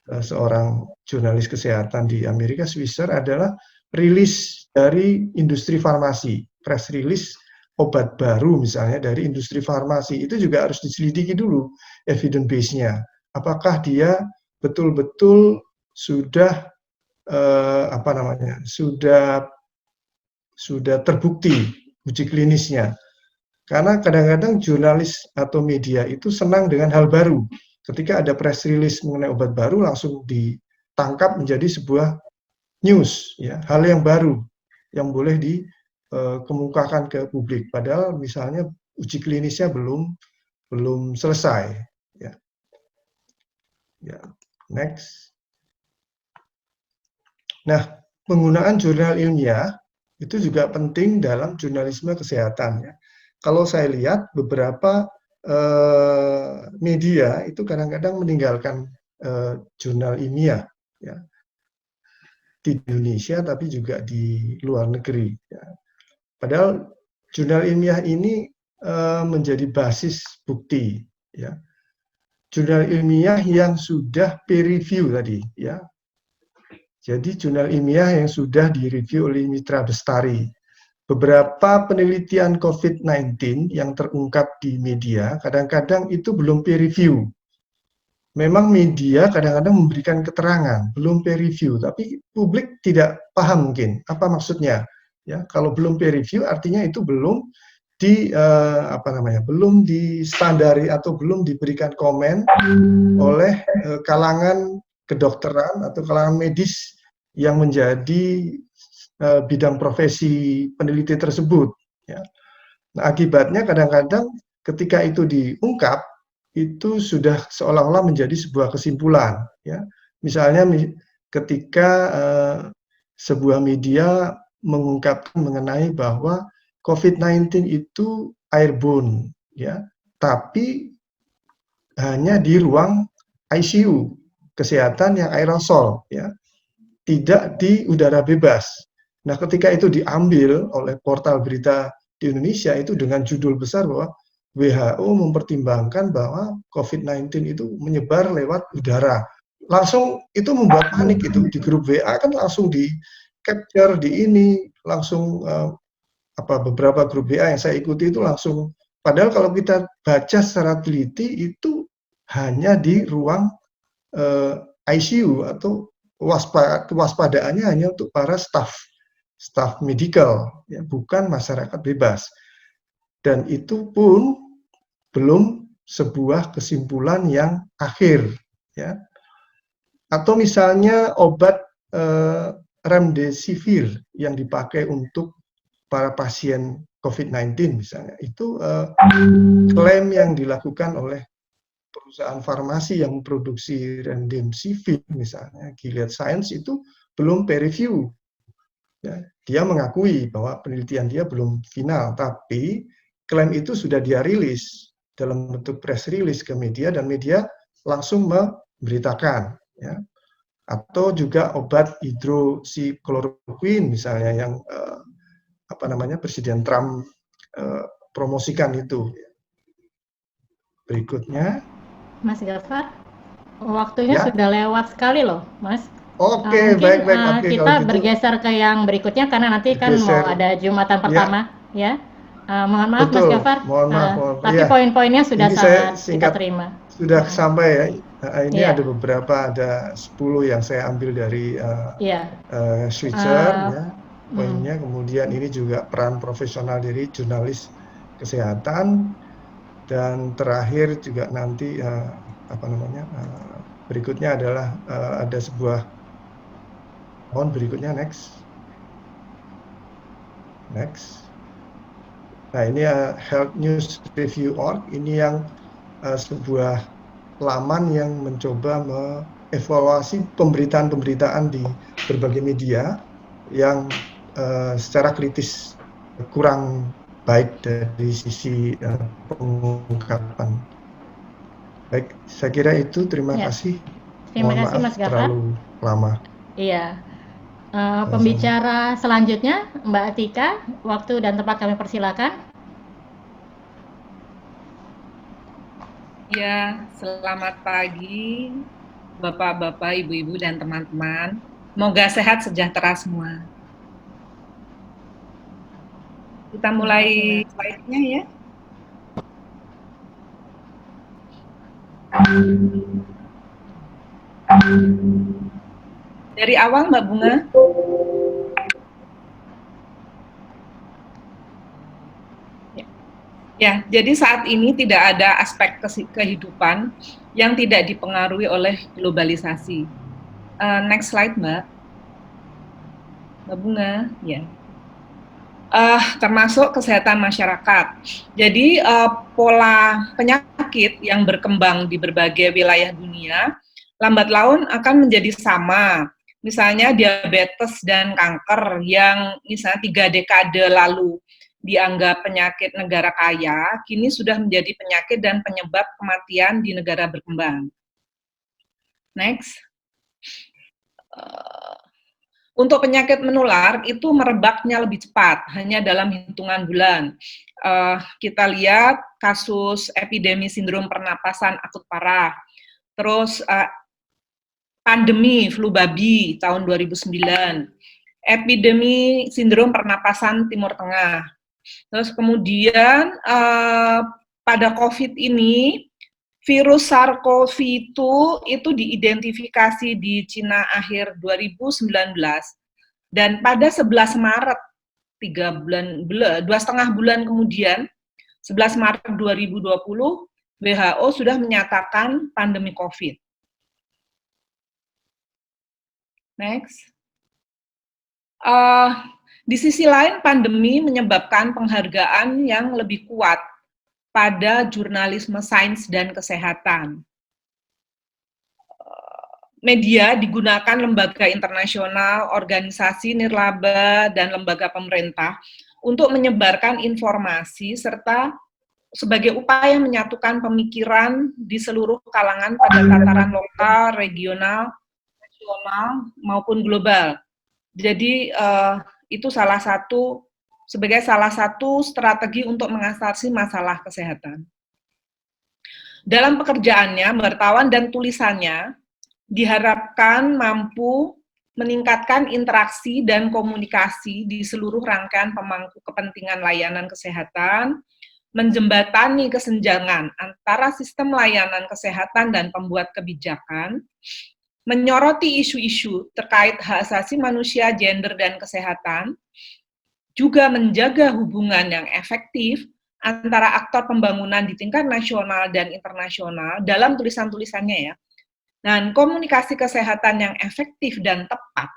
seorang jurnalis kesehatan di Amerika, Swisher, adalah rilis dari industri farmasi, press release obat baru misalnya dari industri farmasi, itu juga harus diselidiki dulu evidence base-nya. Apakah dia betul-betul sudah sudah terbukti uji klinisnya. Karena kadang-kadang jurnalis atau media itu senang dengan hal baru. Ketika ada press release mengenai obat baru, langsung ditangkap menjadi sebuah news, ya, hal yang baru yang boleh dikemukakan ke publik. Padahal misalnya uji klinisnya belum selesai. Ya. Ya. Next. Nah, penggunaan jurnal ilmiah itu juga penting dalam jurnalisme kesehatan. Ya. Kalau saya lihat beberapa media itu kadang-kadang meninggalkan jurnal ilmiah, ya, di Indonesia tapi juga di luar negeri. Ya. Padahal jurnal ilmiah ini menjadi basis bukti. Ya. Jurnal ilmiah yang sudah peer review tadi, ya. Jadi jurnal ilmiah yang sudah direview oleh Mitra Bestari. Beberapa penelitian COVID-19 yang terungkap di media, kadang-kadang itu belum peer review. memang media kadang-kadang memberikan keterangan, belum peer review, tapi publik tidak paham mungkin apa maksudnya. Ya, kalau belum peer review artinya itu belum belum distandari atau belum diberikan komen oleh kalangan kedokteran atau kalangan medis yang menjadi bidang profesi peneliti tersebut. Ya. Nah, akibatnya kadang-kadang ketika itu diungkap, itu sudah seolah-olah menjadi sebuah kesimpulan. Ya. Misalnya ketika sebuah media mengungkapkan mengenai bahwa COVID-19 itu airborne, ya, tapi hanya di ruang ICU, kesehatan yang aerosol, ya, tidak di udara bebas. Nah, ketika itu diambil oleh portal berita di Indonesia itu dengan judul besar bahwa WHO mempertimbangkan bahwa COVID-19 itu menyebar lewat udara. Langsung itu membuat panik itu di grup WA kan langsung di capture di ini langsung beberapa grup WA yang saya ikuti itu langsung, padahal kalau kita baca secara teliti itu hanya di ruang ICU atau kewaspadaannya hanya untuk para staf medikal, ya, bukan masyarakat bebas. Dan itu pun belum sebuah kesimpulan yang akhir, ya. Atau misalnya obat remdesivir yang dipakai untuk para pasien COVID-19 misalnya, itu klaim yang dilakukan oleh perusahaan farmasi yang memproduksi remdesivir misalnya, Gilead Science, itu belum peer review. Ya, dia mengakui bahwa penelitian dia belum final, tapi klaim itu sudah dia rilis dalam bentuk press release ke media dan media langsung memberitakan. Ya. Atau juga obat hidroksikloroquine misalnya yang Presiden Trump promosikan itu. Berikutnya, Mas Gafar, waktunya ya. sudah lewat sekali loh, Mas. Oke, Mungkin baik. Oke, kita kalau gitu, bergeser ke yang berikutnya karena nanti kan mau ada Jumatan pertama, ya. Mohon maaf, betul. Mas Gafar. Mohon maaf. Tapi poin-poinnya sudah ini sangat singkat, kita terima. sudah sampai ya. Ini Iya. ada beberapa, ada 10 yang saya ambil dari Switzer, ya, poinnya. Kemudian ini juga peran profesional dari jurnalis kesehatan, dan terakhir juga nanti berikutnya adalah ada sebuah berikutnya next. Nah, ini Health News Review.org, ini yang sebuah laman yang mencoba mengevaluasi pemberitaan-pemberitaan di berbagai media yang secara kritis kurang baik dari sisi pengungkapan. Baik, saya kira itu. Terima kasih. Terima kasih, Mas Gafar. Terlalu lama. Iya. Pembicara selanjutnya, Mbak Tika, waktu dan tempat kami persilakan. Ya, selamat pagi Bapak-bapak, Ibu-ibu, dan teman-teman. Semoga sehat sejahtera semua. Kita mulai slide-nya ya. Dari awal Mbak Bunga. Ya, jadi saat ini tidak ada aspek kehidupan yang tidak dipengaruhi oleh globalisasi. Next slide, Mbak. Mbak Bunga, ya. Termasuk kesehatan masyarakat. Jadi pola penyakit yang berkembang di berbagai wilayah dunia lambat laun akan menjadi sama. Misalnya diabetes dan kanker yang misalnya 3 dekade lalu dianggap penyakit negara kaya, kini sudah menjadi penyakit dan penyebab kematian di negara berkembang. Next. Untuk penyakit menular itu merebaknya lebih cepat, hanya dalam hitungan bulan. Kita lihat kasus epidemi sindrom pernapasan akut parah, terus pandemi flu babi tahun 2009, epidemi sindrom pernapasan Timur Tengah. Terus kemudian pada COVID ini virus SARS-CoV-2 itu diidentifikasi di Cina akhir 2019 dan pada 11 Maret 2,5 bulan kemudian 11 Maret 2020 WHO sudah menyatakan pandemi COVID. Next. Di sisi lain pandemi menyebabkan penghargaan yang lebih kuat pada jurnalisme sains dan kesehatan. Media digunakan lembaga internasional, organisasi nirlaba, dan lembaga pemerintah untuk menyebarkan informasi serta sebagai upaya menyatukan pemikiran di seluruh kalangan pada tataran lokal, regional, nasional, maupun global. Jadi itu sebagai salah satu strategi untuk mengatasi masalah kesehatan. Dalam pekerjaannya, wartawan dan tulisannya diharapkan mampu meningkatkan interaksi dan komunikasi di seluruh rangkaian pemangku kepentingan layanan kesehatan, menjembatani kesenjangan antara sistem layanan kesehatan dan pembuat kebijakan, menyoroti isu-isu terkait hak asasi manusia, gender, dan kesehatan, juga menjaga hubungan yang efektif antara aktor pembangunan di tingkat nasional dan internasional dalam tulisan-tulisannya ya. Dan komunikasi kesehatan yang efektif dan tepat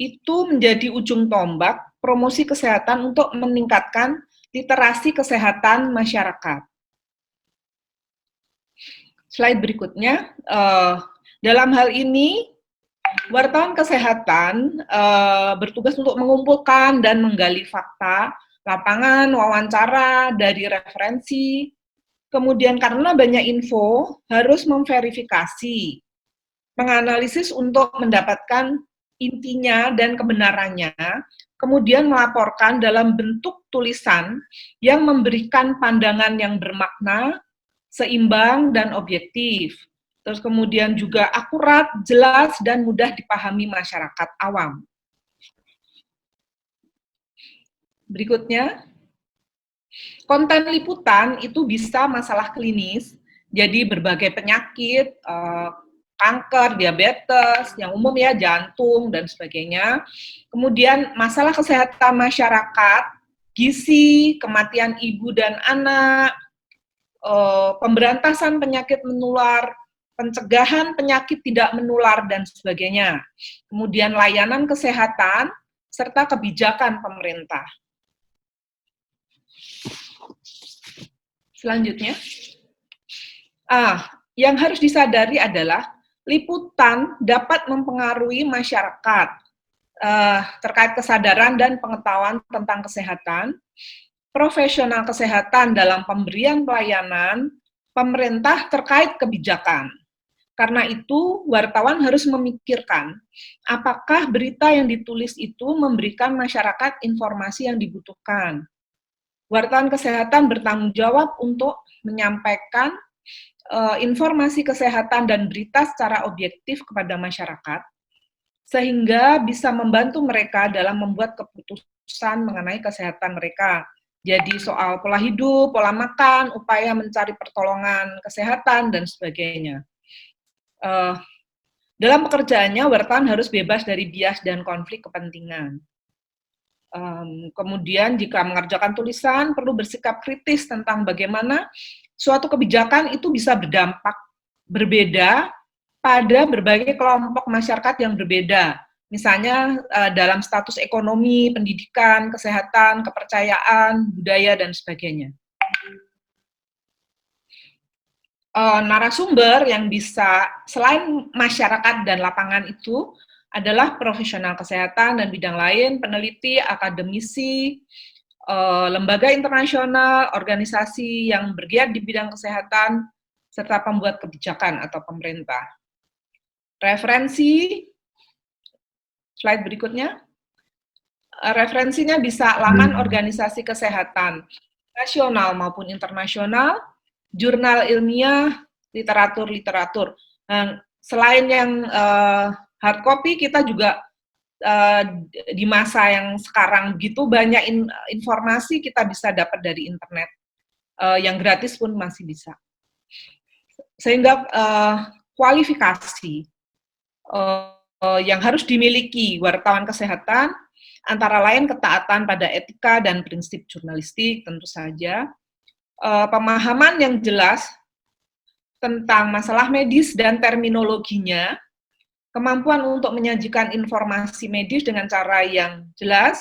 itu menjadi ujung tombak promosi kesehatan untuk meningkatkan literasi kesehatan masyarakat. Slide berikutnya, dalam hal ini wartawan kesehatan bertugas untuk mengumpulkan dan menggali fakta, lapangan, wawancara dari referensi. Kemudian karena banyak info, harus memverifikasi, menganalisis untuk mendapatkan intinya dan kebenarannya, kemudian melaporkan dalam bentuk tulisan yang memberikan pandangan yang bermakna, seimbang, dan objektif. Terus kemudian juga akurat, jelas, dan mudah dipahami masyarakat awam. Berikutnya, konten liputan itu bisa masalah klinis, jadi berbagai penyakit, kanker, diabetes, yang umum ya, jantung, dan sebagainya. Kemudian masalah kesehatan masyarakat, gizi, kematian ibu dan anak, pemberantasan penyakit menular, pencegahan penyakit tidak menular, dan sebagainya. Kemudian layanan kesehatan, serta kebijakan pemerintah. Selanjutnya, yang harus disadari adalah liputan dapat mempengaruhi masyarakat terkait kesadaran dan pengetahuan tentang kesehatan, profesional kesehatan dalam pemberian pelayanan, pemerintah terkait kebijakan. Karena itu, wartawan harus memikirkan apakah berita yang ditulis itu memberikan masyarakat informasi yang dibutuhkan. Wartawan kesehatan bertanggung jawab untuk menyampaikan informasi kesehatan dan berita secara objektif kepada masyarakat, sehingga bisa membantu mereka dalam membuat keputusan mengenai kesehatan mereka. Jadi soal pola hidup, pola makan, upaya mencari pertolongan kesehatan, dan sebagainya. Dalam pekerjaannya, wartawan harus bebas dari bias dan konflik kepentingan. Kemudian jika mengerjakan tulisan, perlu bersikap kritis tentang bagaimana suatu kebijakan itu bisa berdampak berbeda pada berbagai kelompok masyarakat yang berbeda. Misalnya dalam status ekonomi, pendidikan, kesehatan, kepercayaan, budaya, dan sebagainya. Narasumber yang bisa, selain masyarakat dan lapangan itu, adalah profesional kesehatan dan bidang lain, peneliti, akademisi, lembaga internasional, organisasi yang bergiat di bidang kesehatan, serta pembuat kebijakan atau pemerintah. Referensi, slide berikutnya. Referensinya bisa laman organisasi kesehatan nasional maupun internasional, jurnal ilmiah, literatur. Selain yang hard copy, kita juga di masa yang sekarang begitu banyak informasi kita bisa dapat dari internet, yang gratis pun masih bisa. sehingga kualifikasi yang harus dimiliki wartawan kesehatan antara lain ketaatan pada etika dan prinsip jurnalistik tentu saja, pemahaman yang jelas tentang masalah medis dan terminologinya, kemampuan untuk menyajikan informasi medis dengan cara yang jelas,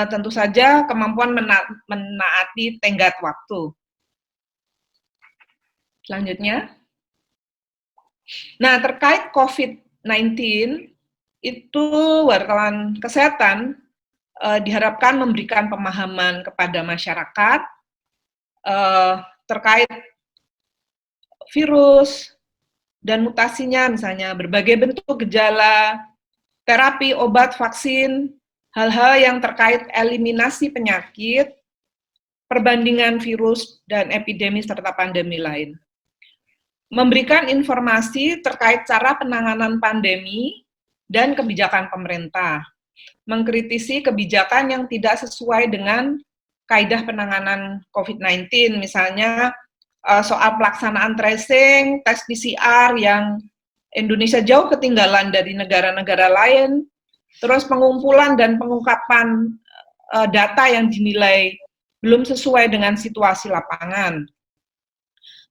tentu saja kemampuan menaati tenggat waktu. Selanjutnya. Nah, terkait COVID-19, itu wartawan kesehatan diharapkan memberikan pemahaman kepada masyarakat terkait virus dan mutasinya, misalnya berbagai bentuk gejala, terapi, obat, vaksin, hal-hal yang terkait eliminasi penyakit, perbandingan virus dan epidemi serta pandemi lain. Memberikan informasi terkait cara penanganan pandemi dan kebijakan pemerintah. Mengkritisi kebijakan yang tidak sesuai dengan kaidah penanganan COVID-19, misalnya soal pelaksanaan tracing, tes PCR yang Indonesia jauh ketinggalan dari negara-negara lain, terus pengumpulan dan pengungkapan data yang dinilai belum sesuai dengan situasi lapangan.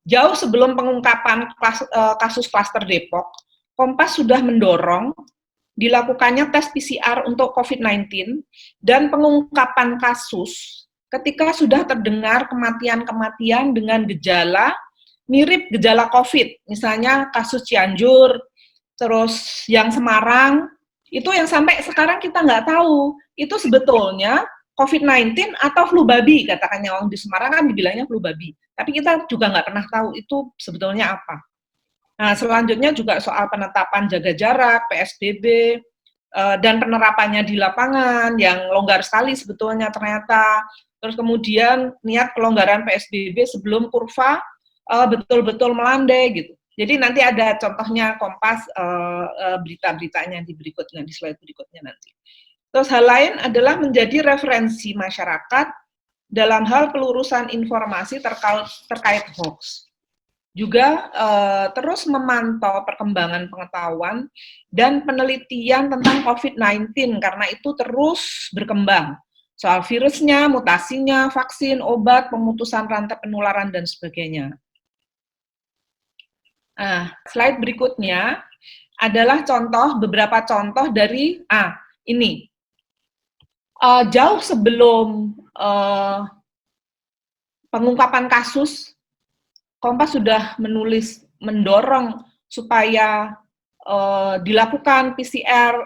Jauh sebelum pengungkapan kasus klaster Depok, Kompas sudah mendorong dilakukannya tes PCR untuk COVID-19 dan pengungkapan kasus ketika sudah terdengar kematian-kematian dengan gejala mirip gejala COVID, misalnya kasus Cianjur, terus yang Semarang, itu yang sampai sekarang kita nggak tahu, itu sebetulnya COVID-19 atau flu babi, katakannya orang di Semarang kan dibilangnya flu babi, tapi kita juga nggak pernah tahu itu sebetulnya apa. Nah, selanjutnya juga soal penetapan jaga jarak, PSBB, dan penerapannya di lapangan yang longgar sekali sebetulnya ternyata. Terus kemudian niat pelonggaran PSBB sebelum kurva betul-betul melandai gitu. Jadi nanti ada contohnya Kompas berita-beritanya di berikutnya, di slide berikutnya nanti. Terus hal lain adalah menjadi referensi masyarakat dalam hal pelurusan informasi terkait hoax. Juga terus memantau perkembangan pengetahuan dan penelitian tentang COVID-19 karena itu terus berkembang. Soal virusnya, mutasinya, vaksin, obat, pemutusan rantai penularan, dan sebagainya. Nah, slide berikutnya adalah beberapa contoh dari, ini. Jauh sebelum pengungkapan kasus, Kompas sudah mendorong supaya dilakukan PCR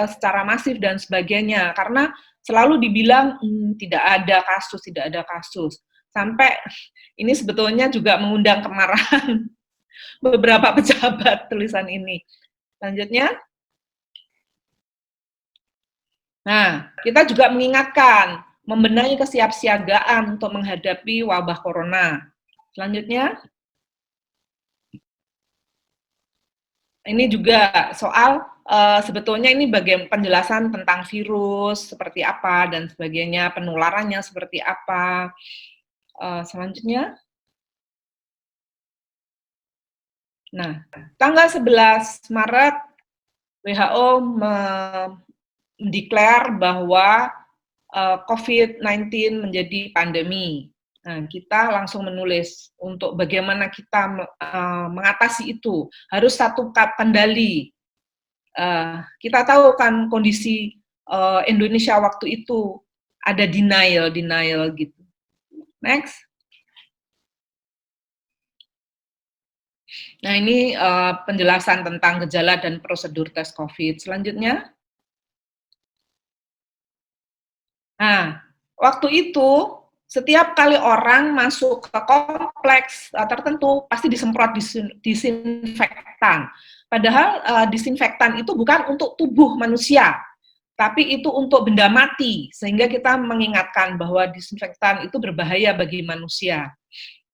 secara masif dan sebagainya, karena selalu dibilang tidak ada kasus. Sampai ini sebetulnya juga mengundang kemarahan beberapa pejabat tulisan ini. Selanjutnya. Nah, kita juga mengingatkan, membenahi kesiapsiagaan untuk menghadapi wabah corona. Selanjutnya. Ini juga soal sebetulnya ini bagian penjelasan tentang virus seperti apa dan sebagainya, penularannya seperti apa. Selanjutnya. Nah, tanggal 11 Maret WHO mendeklar bahwa COVID-19 menjadi pandemi. Nah, kita langsung menulis untuk bagaimana kita mengatasi itu. Harus satu kendali. Kita tahu kan kondisi Indonesia waktu itu ada denial gitu. Next. Nah, ini penjelasan tentang gejala dan prosedur tes COVID. Selanjutnya. Nah, waktu itu setiap kali orang masuk ke kompleks tertentu pasti disemprot disinfektan. Padahal disinfektan itu bukan untuk tubuh manusia, tapi itu untuk benda mati. Sehingga kita mengingatkan bahwa disinfektan itu berbahaya bagi manusia.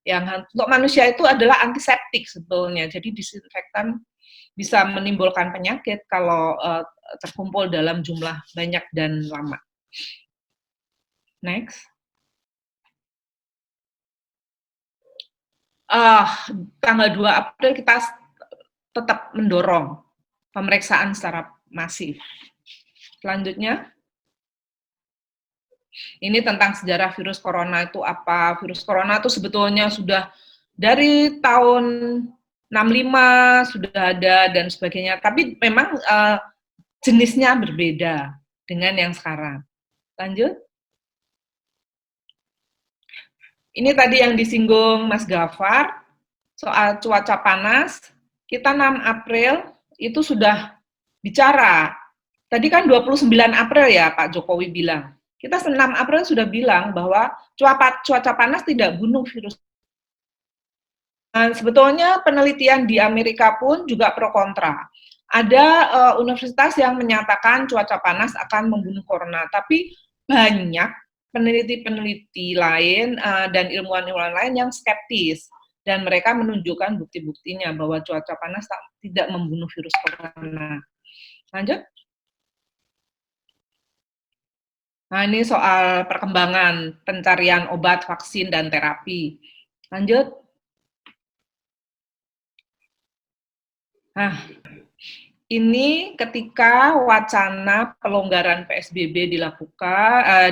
Yang untuk manusia itu adalah antiseptik sebetulnya. Jadi disinfektan bisa menimbulkan penyakit kalau terkumpul dalam jumlah banyak dan lama. Next. uh, tanggal 2 April kita tetap mendorong pemeriksaan secara masif. Selanjutnya, ini tentang sejarah virus corona itu apa. Virus corona itu sebetulnya sudah dari tahun 65 sudah ada dan sebagainya, tapi memang jenisnya berbeda dengan yang sekarang. Lanjut. Ini tadi yang disinggung Mas Gafar, soal cuaca panas, kita 6 April itu sudah bicara. Tadi kan 29 April ya Pak Jokowi bilang. Kita 6 April sudah bilang bahwa cuaca panas tidak bunuh virus. Sebetulnya penelitian di Amerika pun juga pro kontra. Ada universitas yang menyatakan cuaca panas akan membunuh corona, tapi banyak peneliti-peneliti lain dan ilmuwan-ilmuwan lain yang skeptis, dan mereka menunjukkan bukti-buktinya bahwa cuaca panas tidak membunuh virus corona. Lanjut. Nah, ini soal perkembangan pencarian obat, vaksin, dan terapi. Lanjut. Nah, ini ketika wacana pelonggaran PSBB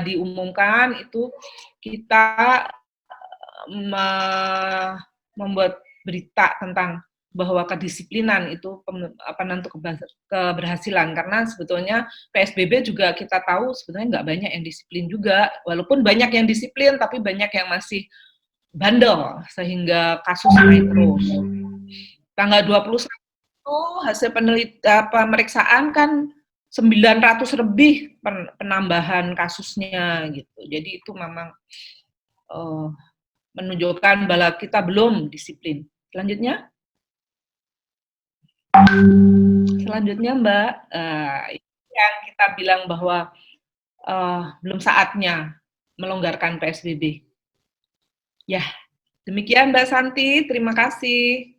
diumumkan, itu kita membuat berita tentang bahwa kedisiplinan itu penentu keberhasilan, karena sebetulnya PSBB juga kita tahu sebetulnya nggak banyak yang disiplin juga, walaupun banyak yang disiplin tapi banyak yang masih bandel sehingga kasus naik terus. Tanggal 21 itu hasil pemeriksaan kan 900 lebih penambahan kasusnya gitu. Jadi itu memang menunjukkan bahwa kita belum disiplin. Selanjutnya Mbak, yang kita bilang bahwa belum saatnya melonggarkan PSBB. Ya, demikian Mbak Santi, terima kasih.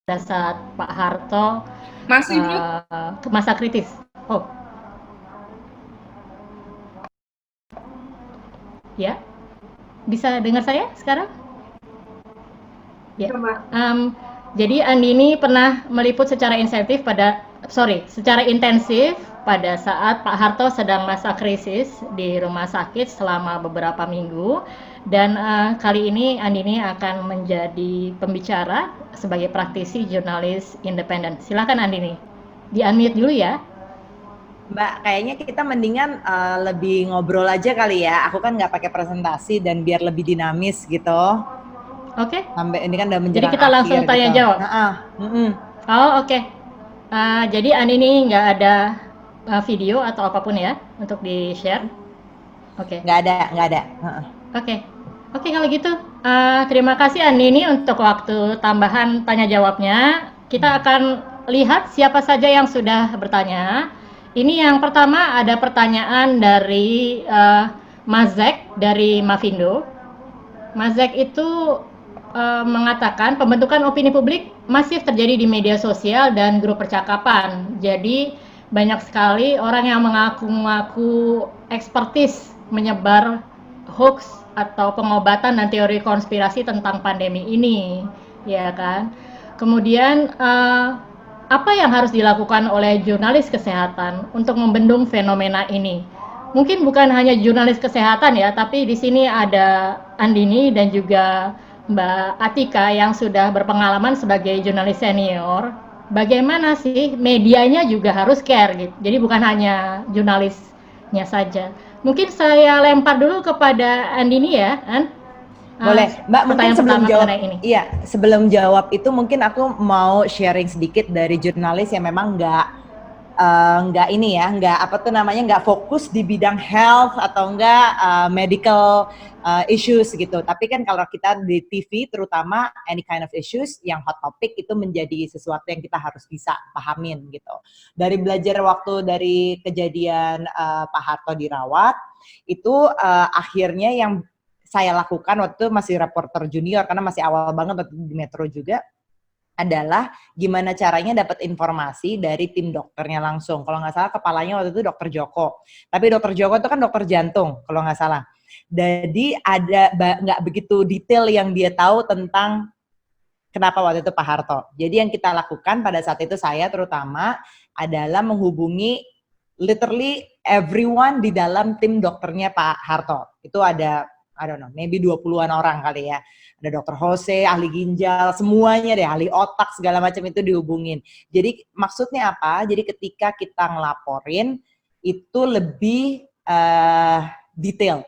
Pada saat Pak Harto masih ke masa kritis. Oh, ya, bisa dengar saya sekarang? Ya. Jadi Andini pernah meliput secara intensif pada saat Pak Harto sedang masa krisis di rumah sakit selama beberapa minggu, dan kali ini Andini akan menjadi pembicara sebagai praktisi jurnalis independen. Silakan Andini, di-unmute dulu ya. Mbak, kayaknya kita mendingan lebih ngobrol aja kali ya. Aku kan nggak pakai presentasi dan biar lebih dinamis gitu. Oke. Sampai ini kan udah menjelang jadi kita langsung tanya gitu. jawab. Oh oke. Jadi Andini nggak ada video atau apapun ya untuk di share. Oke. Nggak ada. Oke, kalau gitu terima kasih Andini untuk waktu tambahan tanya jawabnya. Kita akan lihat siapa saja yang sudah bertanya. Ini yang pertama ada pertanyaan dari Mas Zek dari Mavindo. Mas Zek itu mengatakan pembentukan opini publik masif terjadi di media sosial dan grup percakapan. Jadi banyak sekali orang yang mengaku-ngaku ekspertis menyebar hoax atau pengobatan dan teori konspirasi tentang pandemi ini, ya kan? Kemudian apa yang harus dilakukan oleh jurnalis kesehatan untuk membendung fenomena ini? Mungkin bukan hanya jurnalis kesehatan ya, tapi di sini ada Andini dan juga Mbak Atika yang sudah berpengalaman sebagai jurnalis senior. Bagaimana sih medianya juga harus care gitu. Jadi bukan hanya jurnalisnya saja. Mungkin saya lempar dulu kepada Andini ya, An. Boleh, Mbak. Mungkin sebelum jawab ini. Iya, sebelum jawab itu mungkin aku mau sharing sedikit dari jurnalis yang memang nggak fokus di bidang health atau medical issues gitu. Tapi kan kalau kita di TV terutama any kind of issues yang hot topic itu menjadi sesuatu yang kita harus bisa pahamin gitu. Dari belajar waktu dari kejadian Pak Harto dirawat itu akhirnya yang saya lakukan waktu masih reporter junior karena masih awal banget waktu di Metro juga. adalah gimana caranya dapat informasi dari tim dokternya langsung. Kalau nggak salah kepalanya waktu itu Dokter Joko. Tapi Dokter Joko itu kan dokter jantung kalau nggak salah. Jadi ada nggak begitu detail yang dia tahu tentang kenapa waktu itu Pak Harto. Jadi yang kita lakukan pada saat itu saya terutama adalah menghubungi literally everyone di dalam tim dokternya Pak Harto. Itu ada, I don't know, maybe 20-an orang kali ya. Ada Dokter Jose, ahli ginjal, semuanya deh, ahli otak, segala macam itu dihubungin. Jadi maksudnya apa? Jadi ketika kita ngelaporin, itu lebih detail.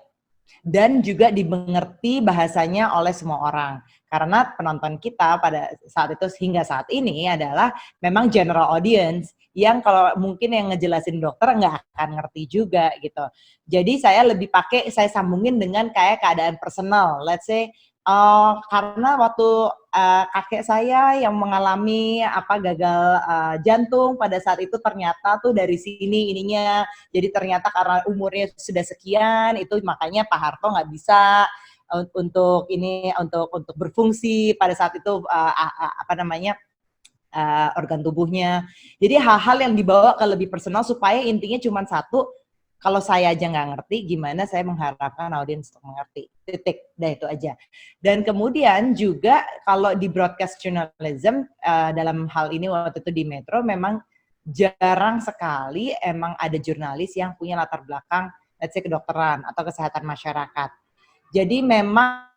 Dan juga dimengerti bahasanya oleh semua orang. Karena penonton kita pada saat itu hingga saat ini adalah memang general audience yang kalau mungkin yang ngejelasin dokter nggak akan ngerti juga gitu. Jadi saya lebih pakai, saya sambungin dengan kayak keadaan personal. Let's say, karena waktu kakek saya yang mengalami gagal jantung pada saat itu ternyata tuh dari sini ininya, jadi ternyata karena umurnya sudah sekian itu makanya Pak Harto nggak bisa untuk berfungsi pada saat itu organ tubuhnya. Jadi hal-hal yang dibawa ke lebih personal supaya intinya cuma satu, kalau saya aja nggak ngerti, gimana saya mengharapkan audiens untuk mengerti. Titik, dah itu aja. Dan kemudian juga kalau di broadcast journalism, dalam hal ini waktu itu di Metro, memang jarang sekali emang ada jurnalis yang punya latar belakang, let's say kedokteran atau kesehatan masyarakat. Jadi memang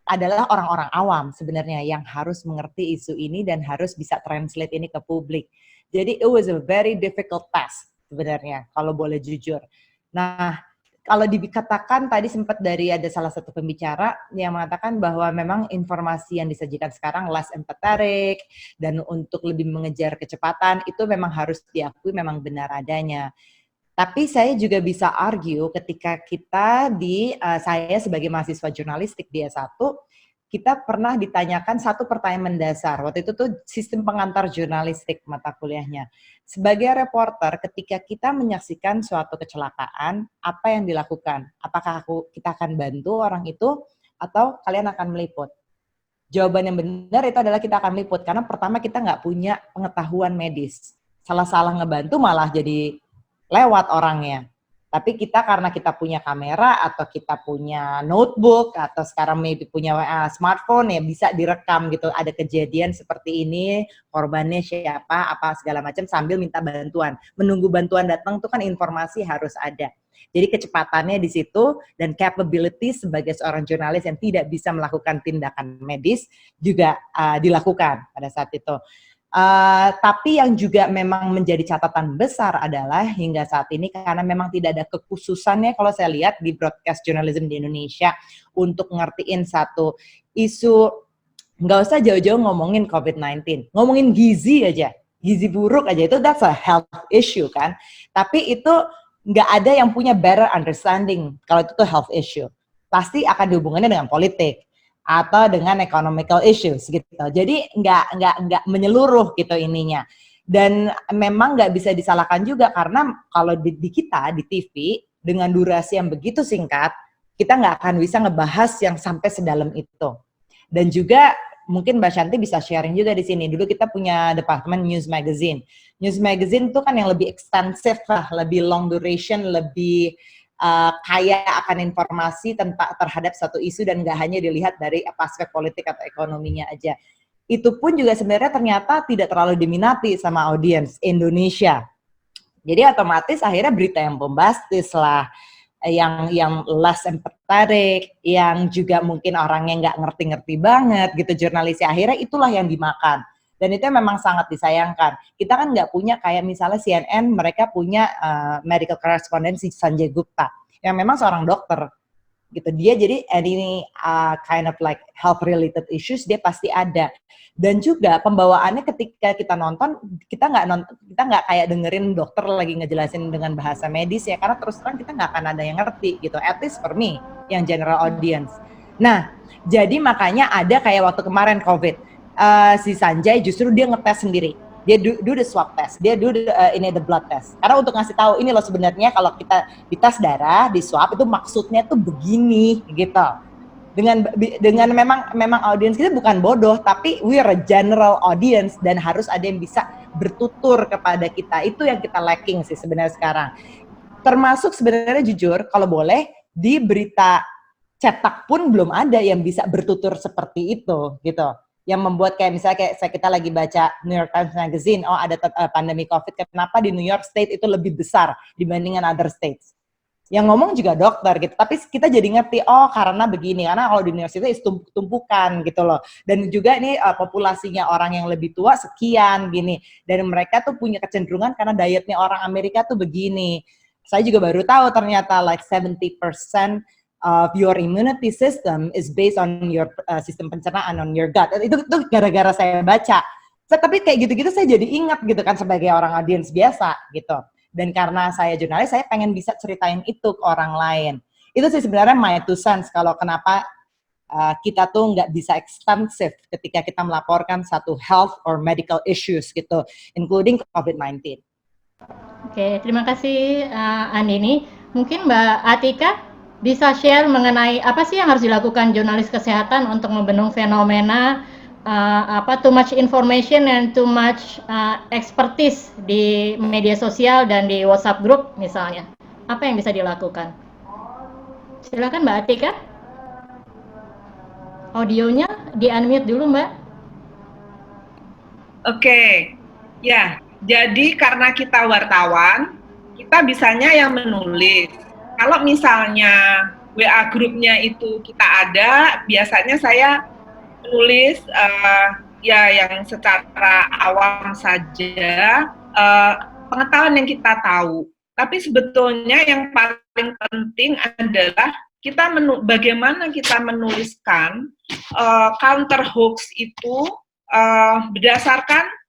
adalah orang-orang awam sebenarnya yang harus mengerti isu ini dan harus bisa translate ini ke publik. Jadi it was a very difficult task sebenarnya, kalau boleh jujur. Nah, kalau dikatakan tadi sempat dari ada salah satu pembicara yang mengatakan bahwa memang informasi yang disajikan sekarang less empathetic dan untuk lebih mengejar kecepatan itu memang harus diakui memang benar adanya. Tapi saya juga bisa argue ketika kita saya sebagai mahasiswa jurnalistik di S1, kita pernah ditanyakan satu pertanyaan mendasar. Waktu itu tuh sistem pengantar jurnalistik mata kuliahnya. Sebagai reporter, ketika kita menyaksikan suatu kecelakaan, apa yang dilakukan? Apakah kita akan bantu orang itu atau kalian akan meliput? Jawaban yang benar itu adalah kita akan meliput. Karena pertama kita nggak punya pengetahuan medis. Salah-salah ngebantu malah jadi lewat orangnya. Tapi kita karena kita punya kamera atau kita punya notebook atau sekarang maybe punya smartphone ya bisa direkam gitu. Ada kejadian seperti ini, korbannya siapa, apa segala macam sambil minta bantuan. Menunggu bantuan datang itu kan informasi harus ada. Jadi kecepatannya di situ dan capability sebagai seorang jurnalis yang tidak bisa melakukan tindakan medis juga dilakukan pada saat itu. Tapi yang juga memang menjadi catatan besar adalah hingga saat ini karena memang tidak ada kekhususannya kalau saya lihat di broadcast journalism di Indonesia untuk ngertiin satu isu, nggak usah jauh-jauh ngomongin COVID-19, ngomongin gizi aja, gizi buruk aja itu that's a health issue kan, tapi itu nggak ada yang punya better understanding kalau itu tuh health issue, pasti akan dihubungannya dengan politik atau dengan economical issues gitu. Jadi nggak menyeluruh gitu ininya. Dan memang nggak bisa disalahkan juga karena kalau di kita di TV dengan durasi yang begitu singkat, kita nggak akan bisa ngebahas yang sampai sedalam itu. Dan juga mungkin Mbak Shanti bisa sharing juga di sini. Dulu kita punya departemen news magazine. News magazine itu kan yang lebih ekstensif lah, lebih long duration, lebih kaya akan informasi terhadap satu isu dan nggak hanya dilihat dari aspek politik atau ekonominya aja. Itu pun juga sebenarnya ternyata tidak terlalu diminati sama audiens Indonesia. Jadi otomatis akhirnya berita yang bombastis lah, yang less empathetic, yang juga mungkin orangnya nggak ngerti-ngerti banget gitu jurnalisnya. Akhirnya itulah yang dimakan. Dan itu memang sangat disayangkan. Kita kan nggak punya kayak misalnya CNN, mereka punya medical correspondent si Sanjay Gupta, yang memang seorang dokter. Gitu. Dia jadi any kind of like health related issues, dia pasti ada. Dan juga pembawaannya ketika kita nonton, kita nggak kayak dengerin dokter lagi ngejelasin dengan bahasa medis ya, karena terus terang kita nggak akan ada yang ngerti gitu. At least for me, yang general audience. Nah, jadi makanya ada kayak waktu kemarin COVID. Si Sanjay justru dia ngetes sendiri, dia do the swab test, dia do the blood test, karena untuk ngasih tahu ini loh sebenarnya kalau kita dites darah, di swab itu maksudnya tuh begini gitu. dengan memang audiens kita bukan bodoh, tapi we are a general audience dan harus ada yang bisa bertutur kepada kita. Itu yang kita lacking sih sebenarnya sekarang. Termasuk sebenarnya jujur kalau boleh di berita cetak pun belum ada yang bisa bertutur seperti itu gitu. Yang membuat kayak misalnya kita lagi baca New York Times Magazine, oh ada pandemi COVID, kenapa di New York State itu lebih besar dibandingkan other states? Yang ngomong juga dokter gitu, tapi kita jadi ngerti, oh karena begini, karena kalau di New York State itu tumpukan gitu loh. Dan juga ini populasinya orang yang lebih tua sekian gini, dan mereka tuh punya kecenderungan karena dietnya orang Amerika tuh begini. Saya juga baru tahu ternyata like 70% of your immunity system is based on your sistem pencernaan, on your gut. Itu gara-gara saya baca. Tapi kayak gitu-gitu saya jadi ingat gitu kan sebagai orang audiens biasa gitu. Dan karena saya jurnalis, saya pengen bisa ceritain itu ke orang lain. Itu sih sebenarnya my two cents kalau kenapa kita tuh nggak bisa ekstensif ketika kita melaporkan satu health or medical issues gitu, including COVID-19. Oke, terima kasih Andini. Mungkin Mbak Atika bisa share mengenai apa sih yang harus dilakukan jurnalis kesehatan untuk membendung fenomena too much information and too much expertise di media sosial dan di WhatsApp group misalnya. Apa yang bisa dilakukan? Silakan Mbak Atika. Audionya di-unmute dulu Mbak. Oke, ya. Jadi karena kita wartawan, kita bisanya yang menulis. Kalau misalnya WA grupnya itu kita ada, biasanya saya menulis ya yang secara awam saja, pengetahuan yang kita tahu. Tapi sebetulnya yang paling penting adalah bagaimana kita menuliskan counter hoax itu berdasarkan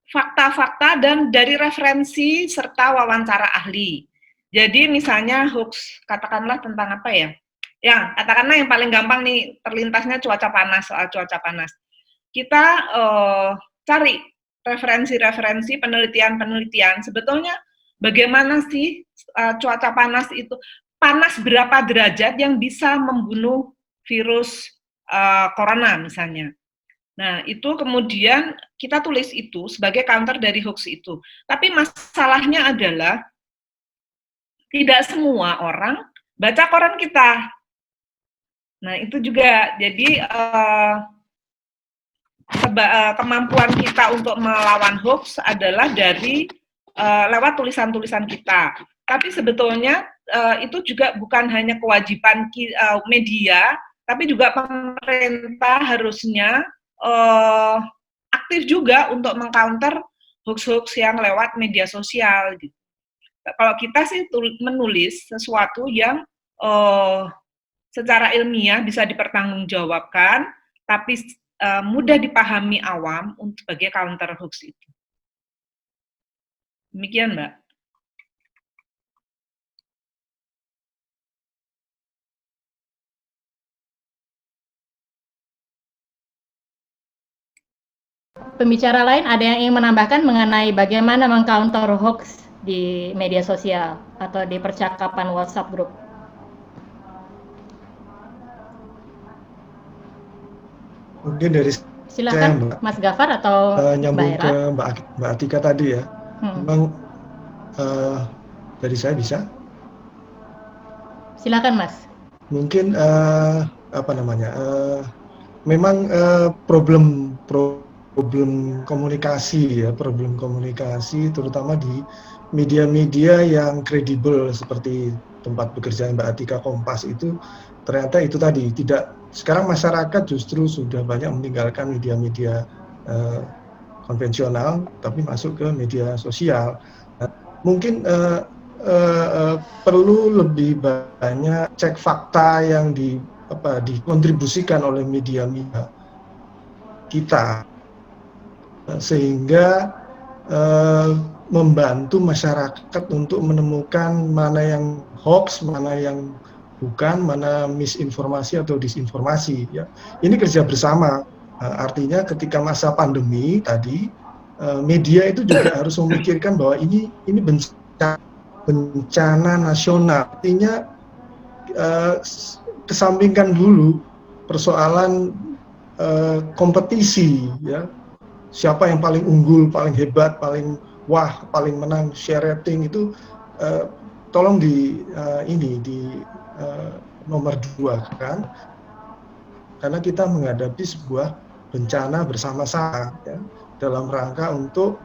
fakta-fakta dan dari referensi serta wawancara ahli. Jadi misalnya hoax, katakanlah tentang apa ya? Ya, katakanlah yang paling gampang nih terlintasnya cuaca panas, soal cuaca panas. Kita cari referensi-referensi penelitian-penelitian. Sebetulnya bagaimana sih cuaca panas itu? Panas berapa derajat yang bisa membunuh virus corona misalnya. Nah, itu kemudian kita tulis itu sebagai counter dari hoax itu. Tapi masalahnya adalah tidak semua orang baca koran kita. Nah, itu juga jadi kemampuan kita untuk melawan hoax adalah dari lewat tulisan-tulisan kita. Tapi sebetulnya itu juga bukan hanya kewajiban media, tapi juga pemerintah harusnya aktif juga untuk mengcounter hoax-hoax yang lewat media sosial. Gitu. Kalau kita sih menulis sesuatu yang secara ilmiah bisa dipertanggungjawabkan, tapi mudah dipahami awam sebagai counter hoax itu. Demikian, Mbak. Pembicara lain ada yang ingin menambahkan mengenai bagaimana mengcounter hoax di media sosial atau di percakapan WhatsApp group? Mungkin dari silakan saya, Mas Gafar atau nyambung Mbak Era. ke Mbak Atika tadi ya. Memang dari saya bisa. Silakan Mas. Mungkin memang problem komunikasi ya, problem komunikasi terutama di media-media yang kredibel seperti tempat bekerja Mbak Atika, Kompas itu ternyata itu tadi tidak. Sekarang masyarakat justru sudah banyak meninggalkan media-media konvensional tapi masuk ke media sosial. Nah, mungkin perlu lebih banyak cek fakta yang dikontribusikan oleh media-media kita sehingga membantu masyarakat untuk menemukan mana yang hoax, mana yang bukan, mana misinformasi atau disinformasi. Ya, ini kerja bersama. Artinya ketika masa pandemi tadi, media itu juga harus memikirkan bahwa ini bencana nasional. Artinya kesampingkan dulu persoalan kompetisi, ya, siapa yang paling unggul, paling hebat, paling wah, paling menang, share rating itu tolong di nomor 2 kan, karena kita menghadapi sebuah bencana bersama-sama, ya, dalam rangka untuk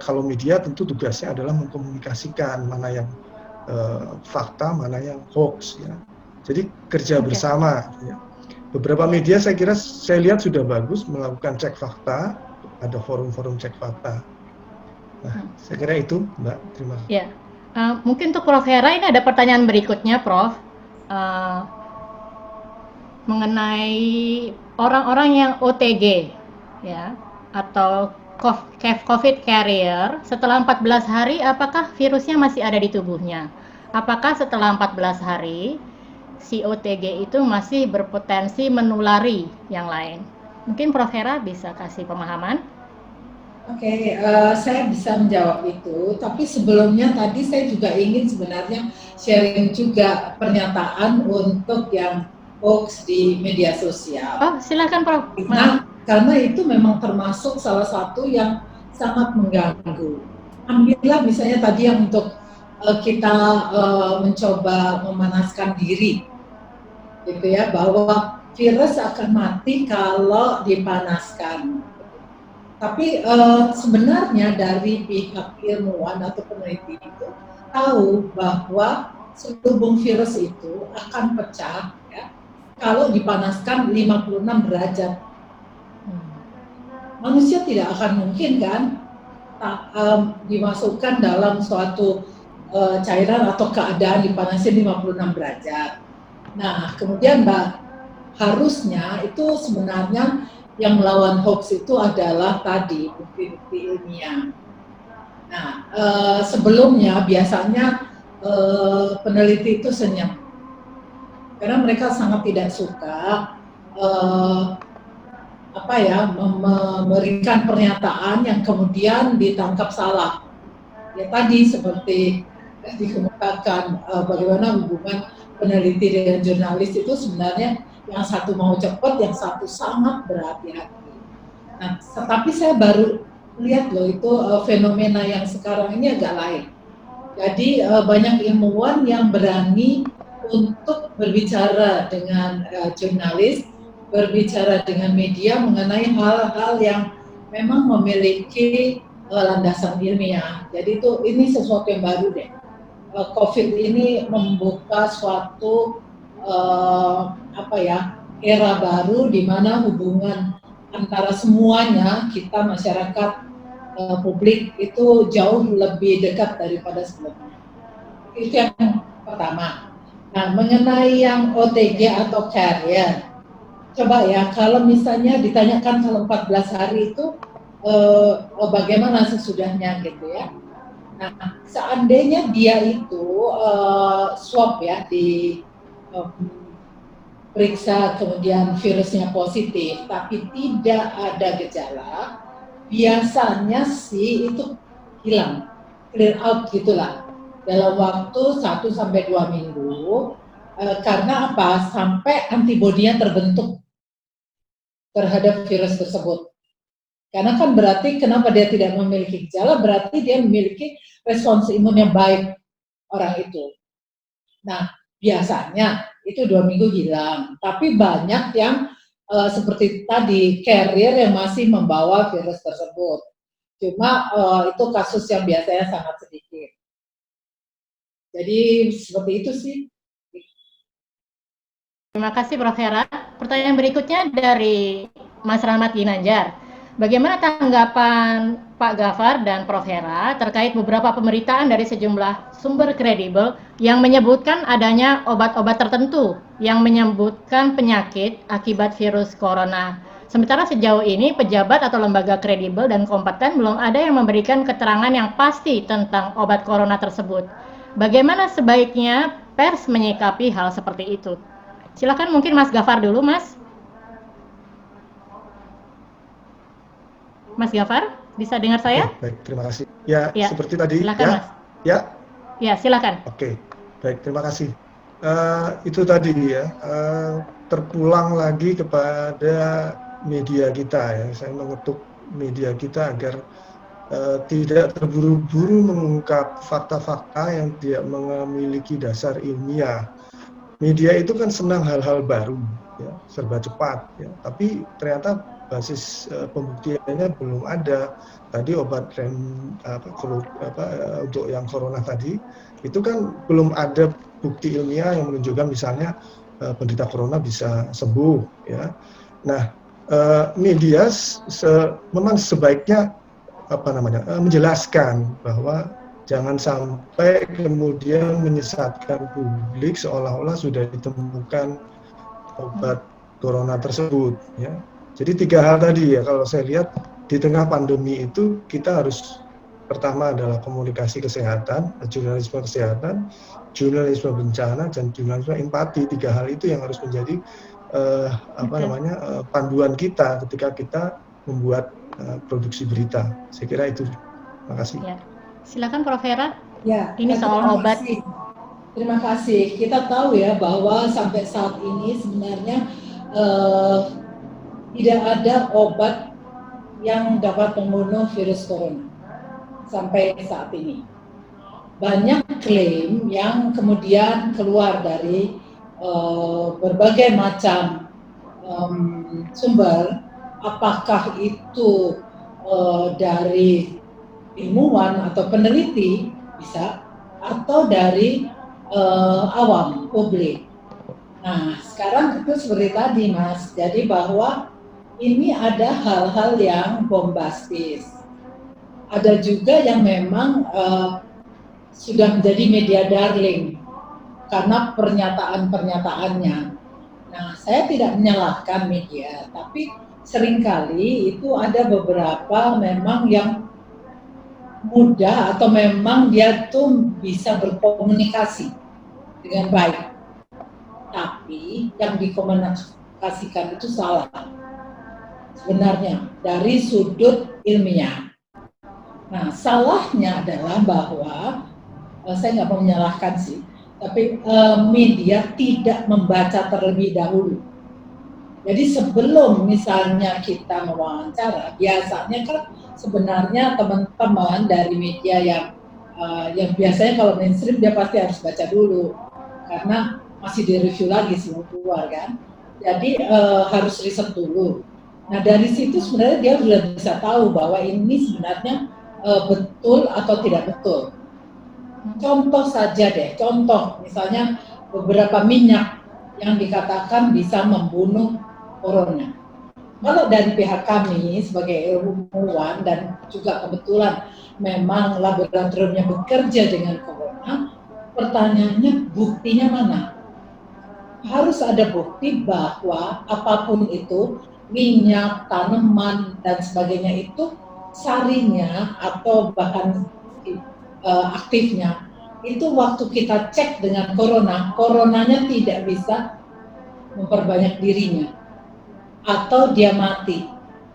kalau media tentu tugasnya adalah mengkomunikasikan mana yang fakta, mana yang hoax, ya. Jadi kerja bersama, ya. Beberapa media saya kira saya lihat sudah bagus melakukan cek fakta, ada forum-forum cek fakta. Nah, saya kira itu, Mbak. Terima kasih. Ya, mungkin untuk Prof. Hera ini ada pertanyaan berikutnya, Prof. Mengenai orang-orang yang OTG, ya, atau COVID carrier, setelah 14 hari, apakah virusnya masih ada di tubuhnya? Apakah setelah 14 hari, si OTG itu masih berpotensi menulari yang lain? Mungkin Prof. Hera bisa kasih pemahaman? Oke, saya bisa menjawab itu, tapi sebelumnya tadi saya juga ingin sebenarnya sharing juga pernyataan untuk yang hoax di media sosial. Oh, silakan Prof. Karena itu memang termasuk salah satu yang sangat mengganggu. Ambillah misalnya tadi yang untuk kita mencoba memanaskan diri, gitu ya, bahwa virus akan mati kalau dipanaskan. Tapi sebenarnya dari pihak ilmuwan atau peneliti itu tahu bahwa selubung virus itu akan pecah, ya, kalau dipanaskan 56 derajat. Manusia tidak akan mungkin kan dimasukkan dalam suatu cairan atau keadaan dipanasin 56 derajat. Nah, kemudian harusnya itu sebenarnya yang melawan hoax itu adalah tadi bukti-bukti ilmiah. Nah, sebelumnya biasanya peneliti itu senyap karena mereka sangat tidak suka memberikan pernyataan yang kemudian ditangkap salah. Ya tadi seperti dikemukakan bagaimana hubungan peneliti dengan jurnalis itu sebenarnya yang satu mau cepat, yang satu sangat berhati-hati. Nah, tapi saya baru lihat loh itu fenomena yang sekarang ini agak lain. Jadi banyak ilmuwan yang berani untuk berbicara dengan jurnalis, berbicara dengan media mengenai hal-hal yang memang memiliki landasan ilmiah. Jadi ini sesuatu yang baru deh. COVID ini membuka suatu era baru di mana hubungan antara semuanya, kita masyarakat publik itu jauh lebih dekat daripada sebelumnya. Itu yang pertama. Nah, mengenai yang OTG atau carrier, coba ya, kalau misalnya ditanyakan kalau 14 hari itu bagaimana sesudahnya gitu ya. Nah, seandainya dia itu swab ya, periksa kemudian virusnya positif tapi tidak ada gejala, biasanya sih itu hilang, clear out gitulah dalam waktu 1-2 minggu. Karena apa? Sampai antibodinya terbentuk terhadap virus tersebut. Karena kan berarti kenapa dia tidak memiliki gejala, berarti dia memiliki respons imun yang baik orang itu. Nah, biasanya itu 2 minggu hilang, tapi banyak yang seperti tadi carrier yang masih membawa virus tersebut. Cuma itu kasus yang biasanya sangat sedikit. Jadi seperti itu sih. Terima kasih Prof. Hera. Pertanyaan berikutnya dari Mas Rahmat Ginanjar. Bagaimana tanggapan Pak Gafar dan Prof. Hera terkait beberapa pemberitaan dari sejumlah sumber kredibel yang menyebutkan adanya obat-obat tertentu yang menyebutkan penyakit akibat virus corona. Sementara sejauh ini pejabat atau lembaga kredibel dan kompeten belum ada yang memberikan keterangan yang pasti tentang obat corona tersebut. Bagaimana sebaiknya pers menyikapi hal seperti itu? Silakan mungkin Mas Gafar dulu, Mas. Mas Gafar, bisa dengar saya? Oke, baik, terima kasih. Ya, seperti tadi. Silakan, ya, Mas. Ya. Ya, silakan. Oke, baik, terima kasih. Itu tadi ya, terpulang lagi kepada media kita ya. Saya mengetuk media kita agar tidak terburu-buru mengungkap fakta-fakta yang tidak memiliki dasar ilmiah. Media itu kan senang hal-hal baru, ya, serba cepat, ya. Tapi ternyata basis pembuktiannya belum ada. Tadi obat untuk yang corona tadi, itu kan belum ada bukti ilmiah yang menunjukkan misalnya penderita corona bisa sembuh, ya. Nah, media memang sebaiknya menjelaskan bahwa jangan sampai kemudian menyesatkan publik seolah-olah sudah ditemukan obat corona tersebut, ya. Jadi 3 hal tadi ya, kalau saya lihat di tengah pandemi itu kita harus, pertama adalah komunikasi kesehatan, jurnalisme kesehatan, jurnalisme bencana, dan jurnalisme empati. 3 hal itu yang harus menjadi panduan kita ketika kita membuat produksi berita. Saya kira itu. Terima kasih. Ya. Silakan Prof. Hera. Ya, ini soal obat. Terima kasih. Kita tahu ya bahwa sampai saat ini sebenarnya tidak ada obat yang dapat membunuh virus corona sampai saat ini. Banyak klaim yang kemudian keluar dari berbagai macam sumber, apakah itu dari ilmuwan atau peneliti bisa, atau dari awam publik. Nah, sekarang itu seperti tadi Mas, jadi bahwa ini ada hal-hal yang bombastis. Ada juga yang memang sudah menjadi media darling karena pernyataan-pernyataannya. Nah, saya tidak menyalahkan media, tapi seringkali itu ada beberapa memang yang mudah atau memang dia tuh bisa berkomunikasi dengan baik. Tapi yang dikomunikasikan itu salah. Sebenarnya dari sudut ilmiah. Nah, salahnya adalah bahwa saya nggak mau menyalahkan sih, tapi media tidak membaca terlebih dahulu. Jadi sebelum misalnya kita mewawancara, biasanya kan sebenarnya teman-teman dari media yang biasanya kalau mainstream dia pasti harus baca dulu karena masih direview lagi sebelum keluar kan. Jadi harus riset dulu. Nah dari situ sebenarnya dia sudah bisa tahu bahwa ini sebenarnya betul atau tidak betul. Contoh saja deh, contoh misalnya beberapa minyak yang dikatakan bisa membunuh corona. Kalau dari pihak kami sebagai ilmuwan dan juga kebetulan memang laboratoriumnya bekerja dengan corona, pertanyaannya buktinya mana? Harus ada bukti bahwa apapun itu, minyak, tanaman, dan sebagainya itu sarinya atau bahan aktifnya itu waktu kita cek dengan coronanya tidak bisa memperbanyak dirinya atau dia mati.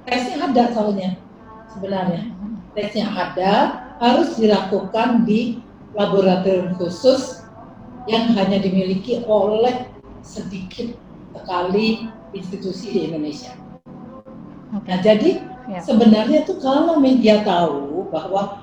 Tesnya ada soalnya sebenarnya. Tesnya ada, harus dilakukan di laboratorium khusus yang hanya dimiliki oleh sedikit sekali institusi di Indonesia. Nah jadi sebenarnya tuh kalau media tahu bahwa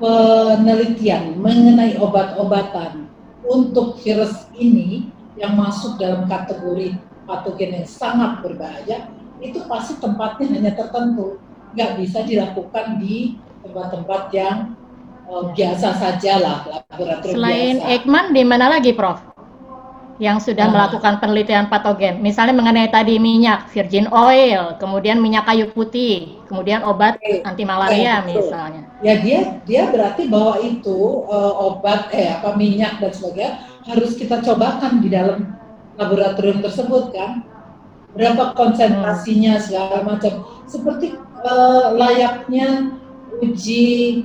penelitian mengenai obat-obatan untuk virus ini yang masuk dalam kategori patogen yang sangat berbahaya, itu pasti tempatnya hanya tertentu, nggak bisa dilakukan di tempat-tempat yang biasa saja lah, laboratorium Selain biasa. Eijkman, di mana lagi Prof? Yang sudah melakukan penelitian patogen, misalnya mengenai tadi minyak, virgin oil, kemudian minyak kayu putih, kemudian obat anti malaria misalnya. Ya dia berarti bahwa itu obat minyak dan sebagainya harus kita cobakan di dalam laboratorium tersebut kan. Berapa konsentrasinya segala macam. Seperti layaknya uji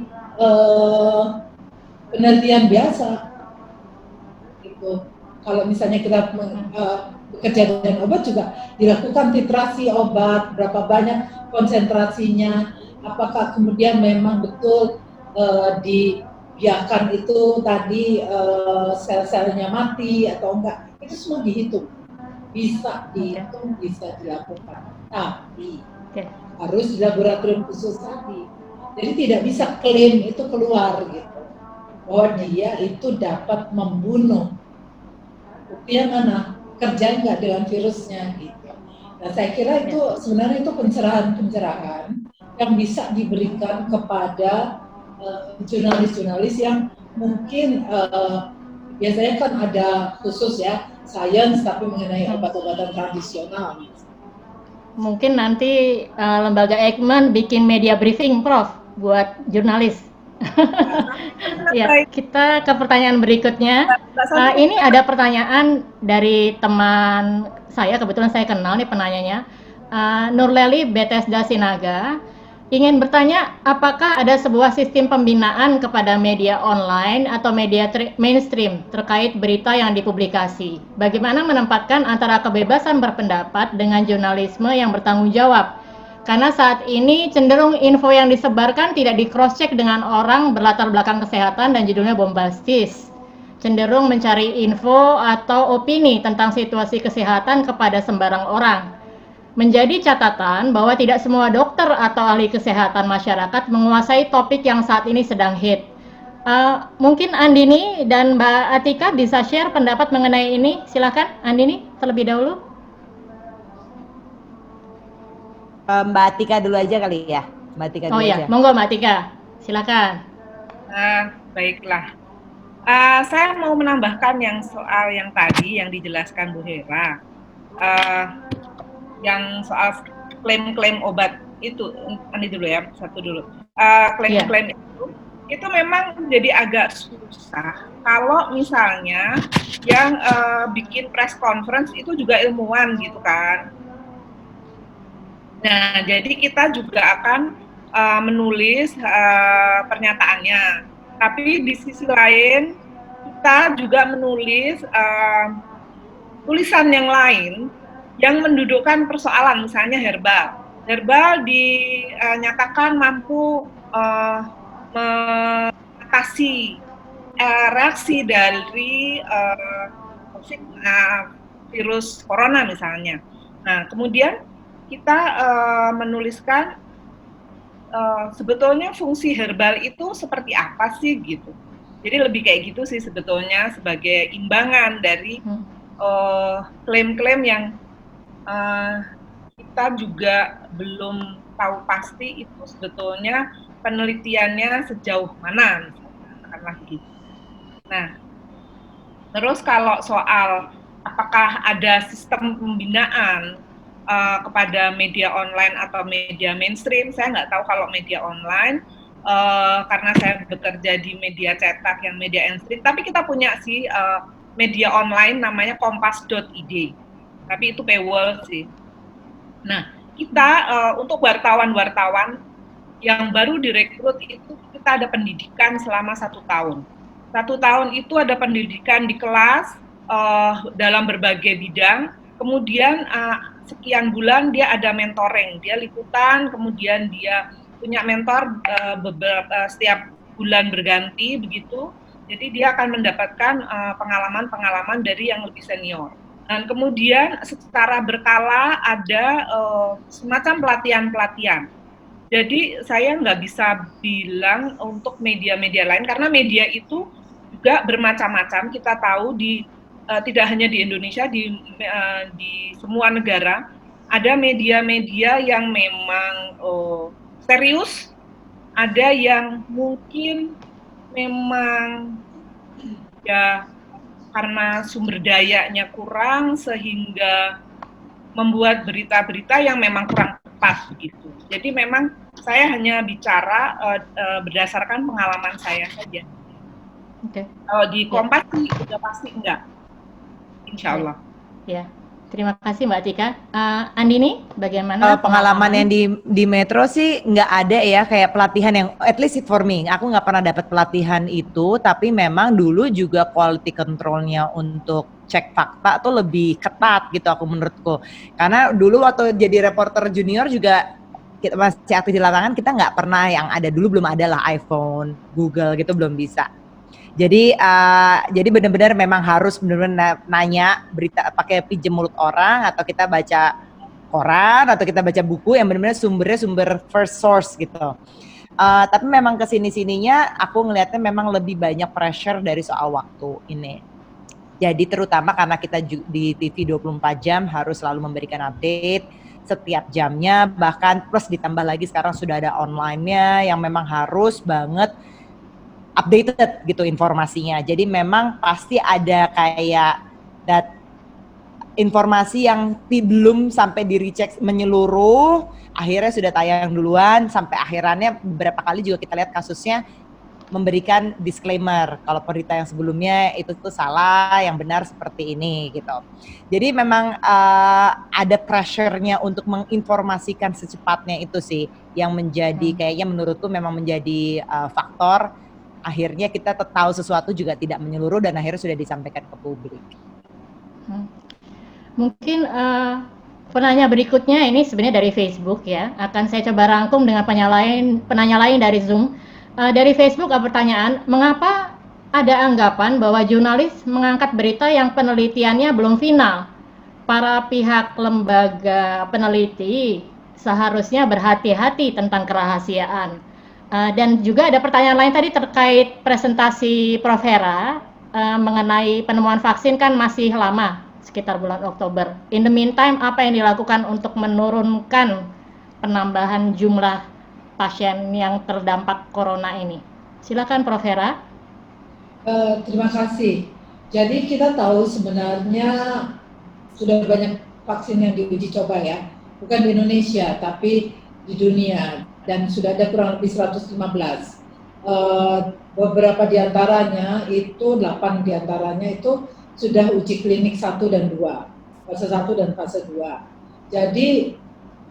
penelitian biasa. Gitu. Kalau misalnya kita bekerja dengan obat juga dilakukan titrasi obat, berapa banyak konsentrasinya, apakah kemudian memang betul biarkan itu tadi sel-selnya mati atau enggak, itu semua dihitung, bisa dihitung, bisa dilakukan, tapi harus di laboratorium khusus tadi. Jadi tidak bisa klaim itu keluar gitu, bahwa dia itu dapat membunuh. Buktinya mana? Kerja nggak dengan virusnya gitu. Nah, saya kira itu sebenarnya itu pencerahan yang bisa diberikan kepada jurnalis-jurnalis yang mungkin biasanya kan ada khusus ya, sains tapi mengenai obat-obatan tradisional. Mungkin nanti lembaga Eijkman bikin media briefing, Prof, buat jurnalis. Ya, kita ke pertanyaan berikutnya. Ini ada pertanyaan dari teman saya, kebetulan saya kenal nih penanyanya, Nurleli Bethesda Sinaga. Ingin bertanya, apakah ada sebuah sistem pembinaan kepada media online atau media mainstream terkait berita yang dipublikasi? Bagaimana menempatkan antara kebebasan berpendapat dengan jurnalisme yang bertanggung jawab? Karena saat ini cenderung info yang disebarkan tidak di cross-check dengan orang berlatar belakang kesehatan dan judulnya bombastis. Cenderung mencari info atau opini tentang situasi kesehatan kepada sembarang orang. Menjadi catatan bahwa tidak semua dokter atau ahli kesehatan masyarakat menguasai topik yang saat ini sedang hit. Mungkin Andini dan Mbak Atika bisa share pendapat mengenai ini. Silakan Andini terlebih dahulu. Mbak Atika dulu aja kali ya. Mbak Atika dulu aja. Monggo Mbak Atika. Silakan. Baiklah. Saya mau menambahkan yang soal yang tadi yang dijelaskan Bu Hera. Yang soal klaim-klaim obat itu, ini dulu ya, satu dulu. Klaim-klaim itu memang jadi agak susah. Kalau misalnya yang bikin press conference itu juga ilmuwan gitu kan. Nah, jadi kita juga akan menulis pernyataannya. Tapi di sisi lain kita juga menulis tulisan yang lain yang mendudukkan persoalan, misalnya herbal. Herbal dinyatakan mampu mengatasi reaksi dari virus corona misalnya. Nah, kemudian kita menuliskan sebetulnya fungsi herbal itu seperti apa sih gitu. Jadi lebih kayak gitu sih sebetulnya sebagai imbangan dari klaim-klaim yang kita juga belum tahu pasti itu sebetulnya penelitiannya sejauh mana, katakanlah gitu. Nah, terus kalau soal apakah ada sistem pembinaan kepada media online atau media mainstream, saya nggak tahu kalau media online, karena saya bekerja di media cetak yang media mainstream, tapi kita punya sih media online namanya kompas.id. Tapi itu paywall sih. Nah, kita untuk wartawan-wartawan yang baru direkrut itu kita ada pendidikan selama 1 tahun. 1 tahun itu ada pendidikan di kelas dalam berbagai bidang. Kemudian sekian bulan dia ada mentoring, dia liputan, kemudian dia punya mentor setiap bulan berganti begitu. Jadi dia akan mendapatkan pengalaman-pengalaman dari yang lebih senior. Dan kemudian secara berkala ada semacam pelatihan-pelatihan. Jadi saya nggak bisa bilang untuk media-media lain, karena media itu juga bermacam-macam. Kita tahu tidak hanya di Indonesia, di semua negara, ada media-media yang memang serius, ada yang mungkin memang ya karena sumber dayanya kurang sehingga membuat berita-berita yang memang kurang tepat begitu. Jadi memang saya hanya bicara berdasarkan pengalaman saya saja. Kalau di Kompas sih udah pasti enggak, insya Allah. Ya, terima kasih Mbak Tika. Andini, bagaimana pengalaman yang di Metro sih nggak ada ya kayak pelatihan yang, at least for me, aku nggak pernah dapat pelatihan itu, tapi memang dulu juga quality control-nya untuk cek fakta tuh lebih ketat gitu aku menurutku. Karena dulu waktu jadi reporter junior juga kita masih aktif di lapangan, kita nggak pernah yang ada dulu, belum ada lah iPhone, Google gitu, belum bisa. Jadi benar-benar memang harus benar-benar nanya berita, pakai pinjem mulut orang, atau kita baca koran, atau kita baca buku yang benar-benar sumbernya sumber first source gitu. Tapi memang kesini-sininya aku ngelihatnya memang lebih banyak pressure dari soal waktu ini. Jadi terutama karena kita di TV 24 jam harus selalu memberikan update setiap jamnya, bahkan plus ditambah lagi sekarang sudah ada online-nya yang memang harus banget updated gitu informasinya. Jadi memang pasti ada kayak informasi yang belum sampai di recheck menyeluruh, akhirnya sudah tayang duluan, sampai akhirannya beberapa kali juga kita lihat kasusnya memberikan disclaimer kalau berita yang sebelumnya itu tuh salah, yang benar seperti ini gitu. Jadi memang ada pressure-nya untuk menginformasikan secepatnya itu sih yang menjadi kayaknya menurutku memang menjadi faktor akhirnya kita tahu sesuatu juga tidak menyeluruh dan akhirnya sudah disampaikan ke publik. Mungkin penanya berikutnya ini sebenarnya dari Facebook ya. Akan saya coba rangkum dengan penanya lain dari Zoom. Dari Facebook ada pertanyaan, mengapa ada anggapan bahwa jurnalis mengangkat berita yang penelitiannya belum final? Para pihak lembaga peneliti seharusnya berhati-hati tentang kerahasiaan. Dan juga ada pertanyaan lain tadi terkait presentasi Prof. Hera mengenai penemuan vaksin kan masih lama, sekitar bulan Oktober. In the meantime, apa yang dilakukan untuk menurunkan penambahan jumlah pasien yang terdampak corona ini? Silakan Prof. Hera. Terima kasih. Jadi kita tahu sebenarnya sudah banyak vaksin yang diuji coba ya, bukan di Indonesia tapi di dunia, dan sudah ada kurang lebih 115. Beberapa diantaranya itu, 8 diantaranya itu sudah uji klinik 1 dan 2, fase 1 dan fase 2. Jadi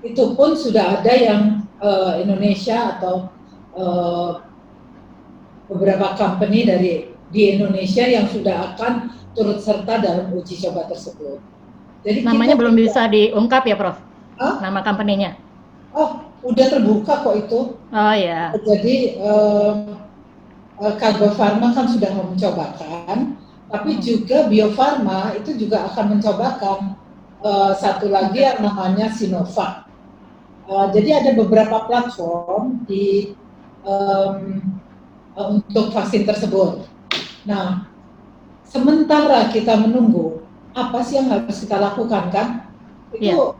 itu pun sudah ada yang Indonesia atau beberapa company di Indonesia yang sudah akan turut serta dalam uji coba tersebut. Jadi namanya belum bisa diungkap ya Prof? Nama company-nya? Oh, udah terbuka kok itu. Oh ya. Jadi Cargo Pharma kan sudah mencobakan, tapi juga Bio Farma itu juga akan mencobakan satu lagi yang namanya Sinovac. Jadi ada beberapa platform untuk vaksin tersebut. Nah, sementara kita menunggu, apa sih yang harus kita lakukan kan? Itu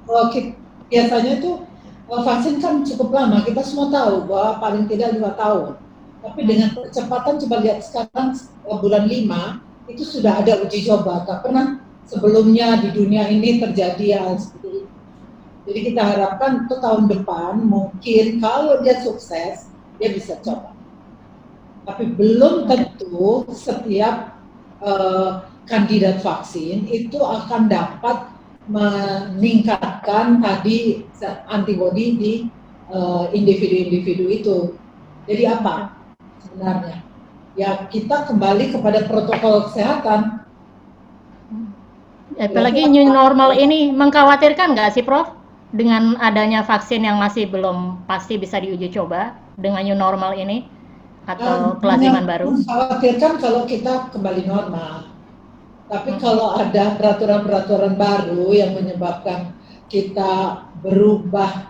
biasanya itu vaksin kan cukup lama, kita semua tahu bahwa paling tidak 5 tahun. Tapi dengan kecepatan, coba lihat sekarang bulan 5, itu sudah ada uji coba. Tak pernah sebelumnya di dunia ini terjadi hal seperti itu. Jadi kita harapkan untuk tahun depan, mungkin kalau dia sukses, dia bisa coba. Tapi belum tentu setiap kandidat vaksin itu akan dapat meningkatkan tadi antibodi di individu-individu itu. Jadi apa sebenarnya? Ya kita kembali kepada protokol kesehatan. Apalagi new normal ini mengkhawatirkan nggak sih Prof? Dengan adanya vaksin yang masih belum pasti bisa diuji coba dengan new normal ini atau kelaziman baru? Mengkhawatirkan kalau kita kembali normal. Tapi kalau ada peraturan-peraturan baru yang menyebabkan kita berubah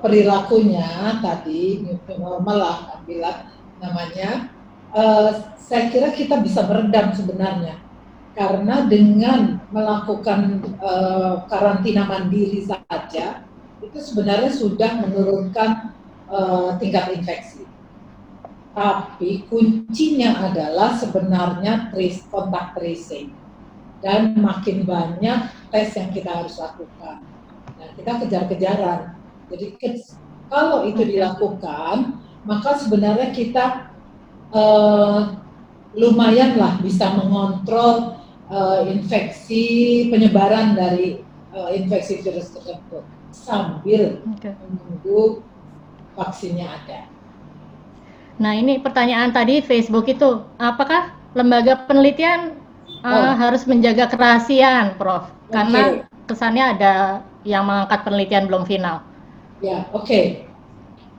perilakunya tadi, new normal lah bila namanya, saya kira kita bisa meredam sebenarnya. Karena dengan melakukan karantina mandiri saja, itu sebenarnya sudah menurunkan tingkat infeksi. Tapi kuncinya adalah sebenarnya kontak tracing, dan makin banyak tes yang kita harus lakukan. Dan kita kejar-kejaran. Jadi kalau itu dilakukan, maka sebenarnya kita lumayanlah bisa mengontrol infeksi, penyebaran dari infeksi virus tersebut sambil menunggu vaksinnya ada. Nah ini pertanyaan tadi Facebook itu, apakah lembaga penelitian harus menjaga kerahasiaan, Prof? Karena kesannya ada yang mengangkat penelitian belum final. Ya, oke.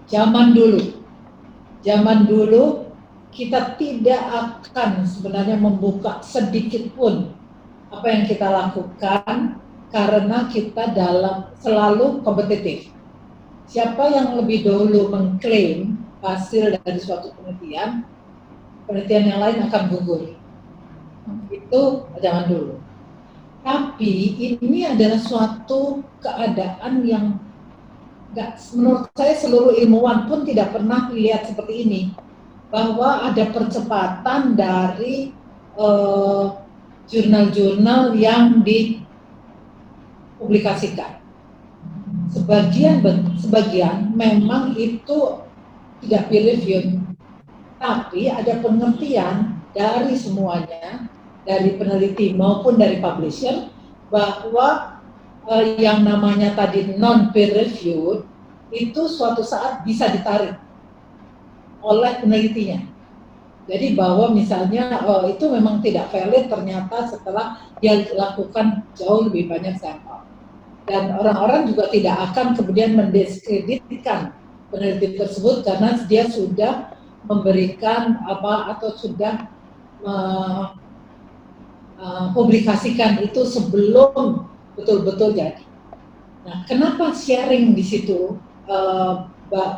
Zaman dulu kita tidak akan sebenarnya membuka sedikit pun apa yang kita lakukan karena kita selalu kompetitif. Siapa yang lebih dulu mengklaim hasil dari suatu penelitian yang lain akan gugur. Itu zaman dulu. Tapi ini adalah suatu keadaan yang menurut saya seluruh ilmuwan pun tidak pernah lihat seperti ini, bahwa ada percepatan dari jurnal-jurnal yang dipublikasikan. Sebagian memang itu tidak peer reviewed, tapi ada pengertian dari semuanya, dari peneliti maupun dari publisher, bahwa yang namanya tadi non peer reviewed itu suatu saat bisa ditarik oleh penelitinya. Jadi bahwa misalnya itu memang tidak valid ternyata setelah dia lakukan jauh lebih banyak sampel. Dan orang-orang juga tidak akan kemudian mendiskreditkan peneliti tersebut karena dia sudah memberikan atau sudah publikasikan itu sebelum betul-betul jadi. Nah, kenapa sharing di situ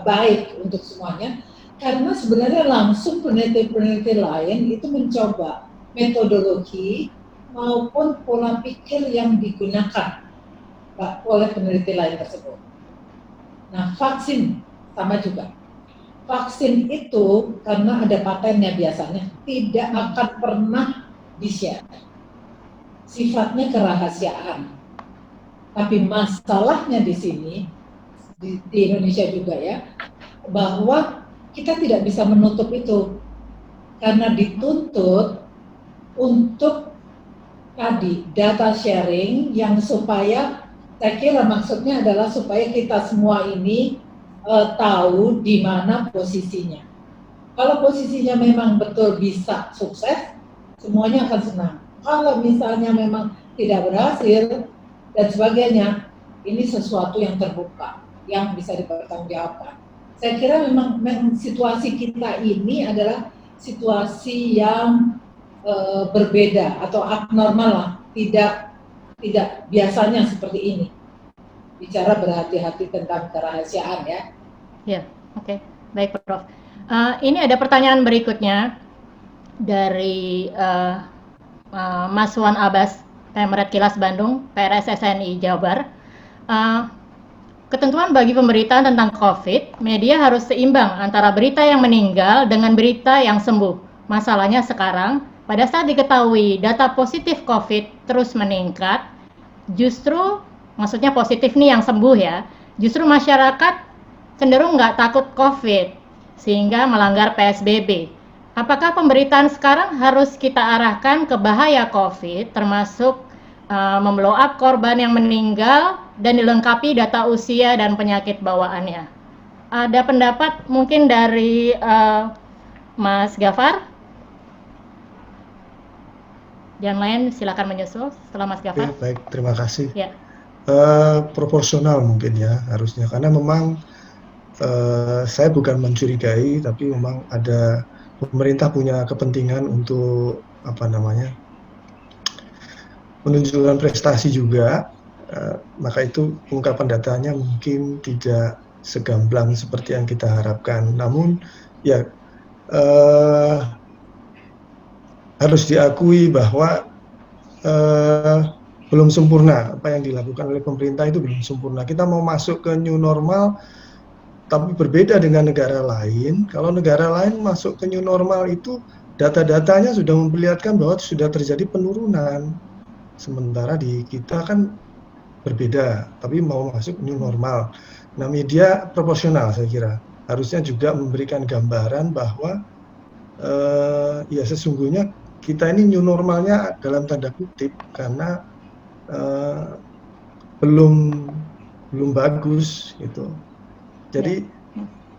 baik untuk semuanya? Karena sebenarnya langsung peneliti-peneliti lain itu mencoba metodologi maupun pola pikir yang digunakan oleh peneliti lain tersebut. Nah, vaksin sama juga. Vaksin itu karena ada patennya biasanya tidak akan pernah di-share. Sifatnya kerahasiaan. Tapi masalahnya di sini, di Indonesia juga ya, bahwa kita tidak bisa menutup itu. Karena dituntut untuk tadi data sharing yang supaya, saya kira maksudnya adalah supaya kita semua ini tahu di mana posisinya. Kalau posisinya memang betul bisa sukses, semuanya akan senang. Kalau misalnya memang tidak berhasil dan sebagainya, ini sesuatu yang terbuka, yang bisa dipertanggungjawabkan. Saya kira memang situasi kita ini adalah situasi yang berbeda atau abnormal lah, tidak biasanya seperti ini. Bicara berhati-hati tentang kerahasiaan ya. Ya, oke. Baik, Prof. Ini ada pertanyaan berikutnya dari Mas Wan Abbas, Pemret Kilas Bandung, PRSSNI Jabar. Ketentuan bagi pemberitaan tentang COVID, media harus seimbang antara berita yang meninggal dengan berita yang sembuh. Masalahnya sekarang, pada saat diketahui data positif COVID terus meningkat, justru, maksudnya positif nih yang sembuh ya, justru masyarakat cenderung nggak takut COVID, sehingga melanggar PSBB. Apakah pemberitaan sekarang harus kita arahkan ke bahaya COVID, termasuk memblow up korban yang meninggal dan dilengkapi data usia dan penyakit bawaannya? Ada pendapat mungkin dari Mas Gafar? Yang lain silakan menyusul setelah Mas Gafar. Oke, baik, terima kasih. Ya. Proporsional mungkin ya harusnya, karena memang saya bukan mencurigai, tapi memang ada pemerintah punya kepentingan untuk menunjukkan prestasi juga, maka itu ungkapan datanya mungkin tidak segamblang seperti yang kita harapkan. Namun ya harus diakui bahwa belum sempurna apa yang dilakukan oleh pemerintah, itu belum sempurna. Kita mau masuk ke new normal, tapi berbeda dengan negara lain. Kalau negara lain masuk ke new normal itu data-datanya sudah memperlihatkan bahwa sudah terjadi penurunan. Sementara di kita kan berbeda, tapi mau masuk new normal. Nah, media proporsional saya kira harusnya juga memberikan gambaran bahwa ya sesungguhnya kita ini new normalnya dalam tanda kutip karena belum bagus gitu. Jadi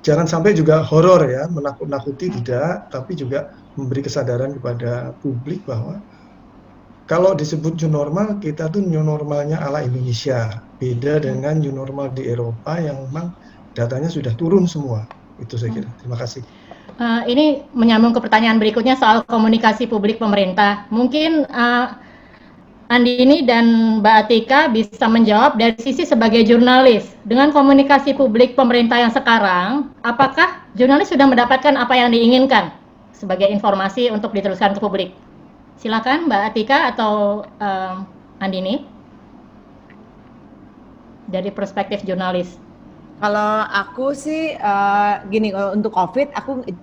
jangan sampai juga horor ya, menakut-nakuti tidak, tapi juga memberi kesadaran kepada publik bahwa Kalau disebut new normal, kita tuh new normalnya ala Indonesia. Beda dengan new normal di Eropa yang memang datanya sudah turun semua. Itu saya kira. Terima kasih. Ini menyambung ke pertanyaan berikutnya soal komunikasi publik pemerintah. Mungkin Andini dan Mbak Atika bisa menjawab dari sisi sebagai jurnalis. Dengan komunikasi publik pemerintah yang sekarang, apakah jurnalis sudah mendapatkan apa yang diinginkan sebagai informasi untuk diteruskan ke publik? Silakan Mbak Atika atau Andini dari perspektif jurnalis. Kalau aku sih gini, kalau untuk COVID,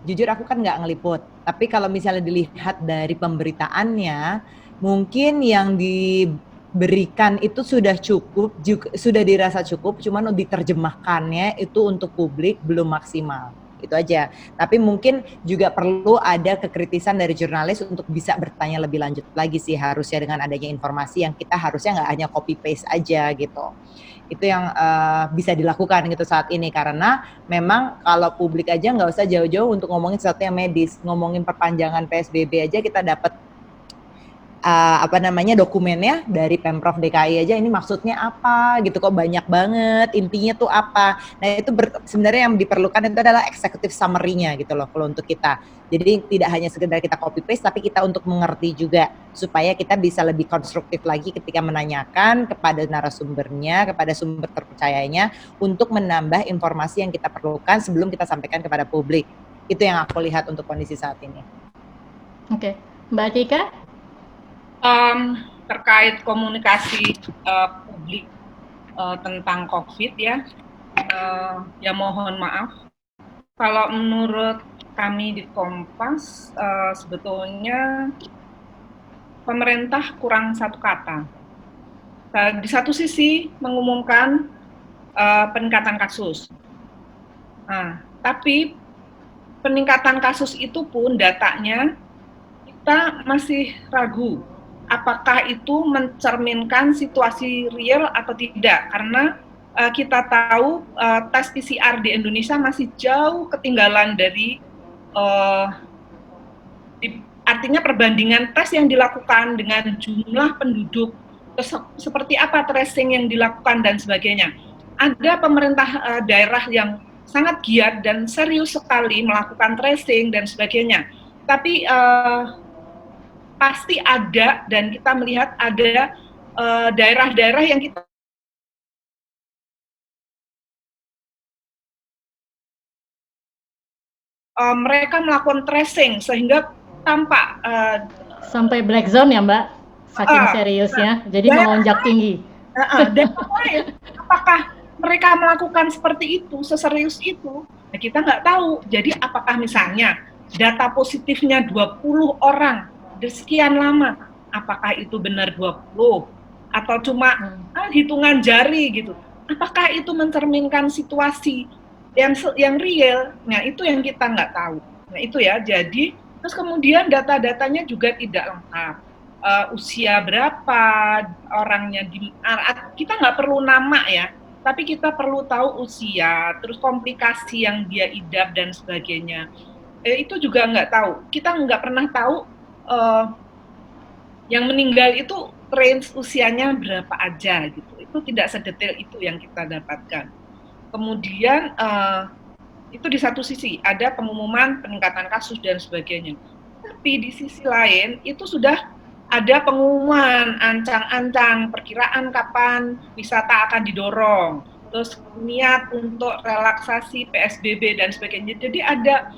jujur aku kan nggak ngeliput. Tapi kalau misalnya dilihat dari pemberitaannya, mungkin yang diberikan itu sudah cukup, sudah dirasa cukup, cuman diterjemahkannya itu untuk publik belum maksimal. Itu aja. Tapi mungkin juga perlu ada kekritisan dari jurnalis untuk bisa bertanya lebih lanjut lagi sih, harusnya dengan adanya informasi yang kita harusnya nggak hanya copy paste aja gitu. Itu yang bisa dilakukan gitu saat ini, karena memang kalau publik aja nggak usah jauh-jauh untuk ngomongin sesuatu yang medis, ngomongin perpanjangan PSBB aja kita dapat dokumennya dari Pemprov DKI aja, ini maksudnya apa gitu, kok banyak banget, intinya tuh apa. Nah itu sebenarnya yang diperlukan itu adalah executive summary-nya gitu loh kalau untuk kita. Jadi tidak hanya sekedar kita copy paste, tapi kita untuk mengerti juga supaya kita bisa lebih konstruktif lagi ketika menanyakan kepada narasumbernya, kepada sumber terpercayanya untuk menambah informasi yang kita perlukan sebelum kita sampaikan kepada publik. Itu yang aku lihat untuk kondisi saat ini. Oke, Mbak Atika? Terkait komunikasi publik tentang COVID ya mohon maaf. Kalau menurut kami di Kompas, sebetulnya pemerintah kurang satu kata. Di satu sisi mengumumkan peningkatan kasus. Tapi peningkatan kasus itu pun datanya kita masih ragu. Apakah itu mencerminkan situasi real atau tidak? Karena kita tahu tes PCR di Indonesia masih jauh ketinggalan dari artinya perbandingan tes yang dilakukan dengan jumlah penduduk, seperti apa tracing yang dilakukan dan sebagainya. Ada pemerintah daerah yang sangat giat dan serius sekali melakukan tracing dan sebagainya. Tapi pasti ada, dan kita melihat ada daerah-daerah yang kita mereka melakukan tracing sehingga tampak sampai black zone ya Mbak, saking seriusnya, jadi melonjak tinggi. Dan lain, apakah mereka melakukan seperti itu, seserius itu? Nah, kita nggak tahu. Jadi apakah misalnya data positifnya 20 orang sekian lama, apakah itu benar 20 atau cuma hitungan jari gitu? Apakah itu mencerminkan situasi yang real? Nah itu yang kita nggak tahu. Nah itu ya, jadi terus kemudian data-datanya juga tidak lengkap. Usia berapa orangnya, kita nggak perlu nama ya, tapi kita perlu tahu usia, terus komplikasi yang dia idap dan sebagainya. Itu juga nggak tahu. Kita nggak pernah tahu yang meninggal itu range usianya berapa aja gitu. Itu tidak sedetail itu yang kita dapatkan. Kemudian itu di satu sisi ada pengumuman peningkatan kasus dan sebagainya. Tapi di sisi lain itu sudah ada pengumuman ancang-ancang perkiraan kapan wisata akan didorong, terus niat untuk relaksasi PSBB dan sebagainya. Jadi ada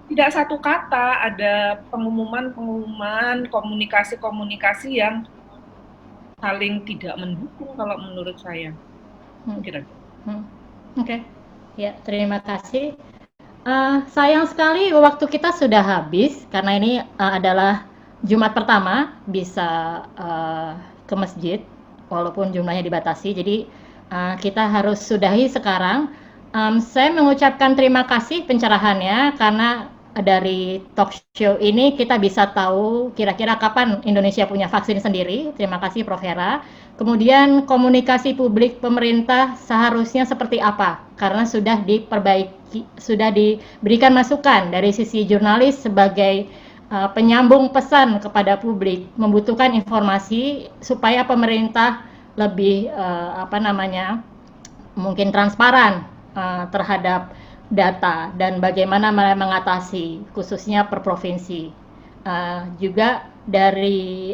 tidak satu kata, ada pengumuman-pengumuman, komunikasi-komunikasi yang saling tidak mendukung kalau menurut saya. Oke. Ya, terima kasih. Sayang sekali waktu kita sudah habis, karena ini adalah Jumat pertama bisa ke masjid, walaupun jumlahnya dibatasi, jadi kita harus sudahi sekarang. Saya mengucapkan terima kasih pencerahannya, karena dari talk show ini kita bisa tahu kira-kira kapan Indonesia punya vaksin sendiri. Terima kasih Prof. Hera. Kemudian komunikasi publik pemerintah seharusnya seperti apa? Karena sudah diperbaiki, sudah diberikan masukan dari sisi jurnalis sebagai penyambung pesan kepada publik, membutuhkan informasi supaya pemerintah lebih mungkin transparan terhadap data dan bagaimana mengatasi khususnya per provinsi. Juga dari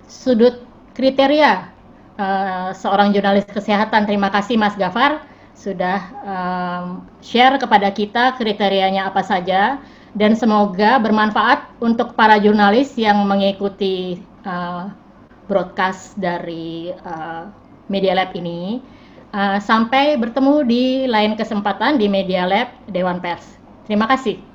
sudut kriteria seorang jurnalis kesehatan, terima kasih Mas Gafar sudah share kepada kita kriterianya apa saja, dan semoga bermanfaat untuk para jurnalis yang mengikuti broadcast dari Media Lab ini. Sampai bertemu di lain kesempatan di Media Lab Dewan Pers. Terima kasih.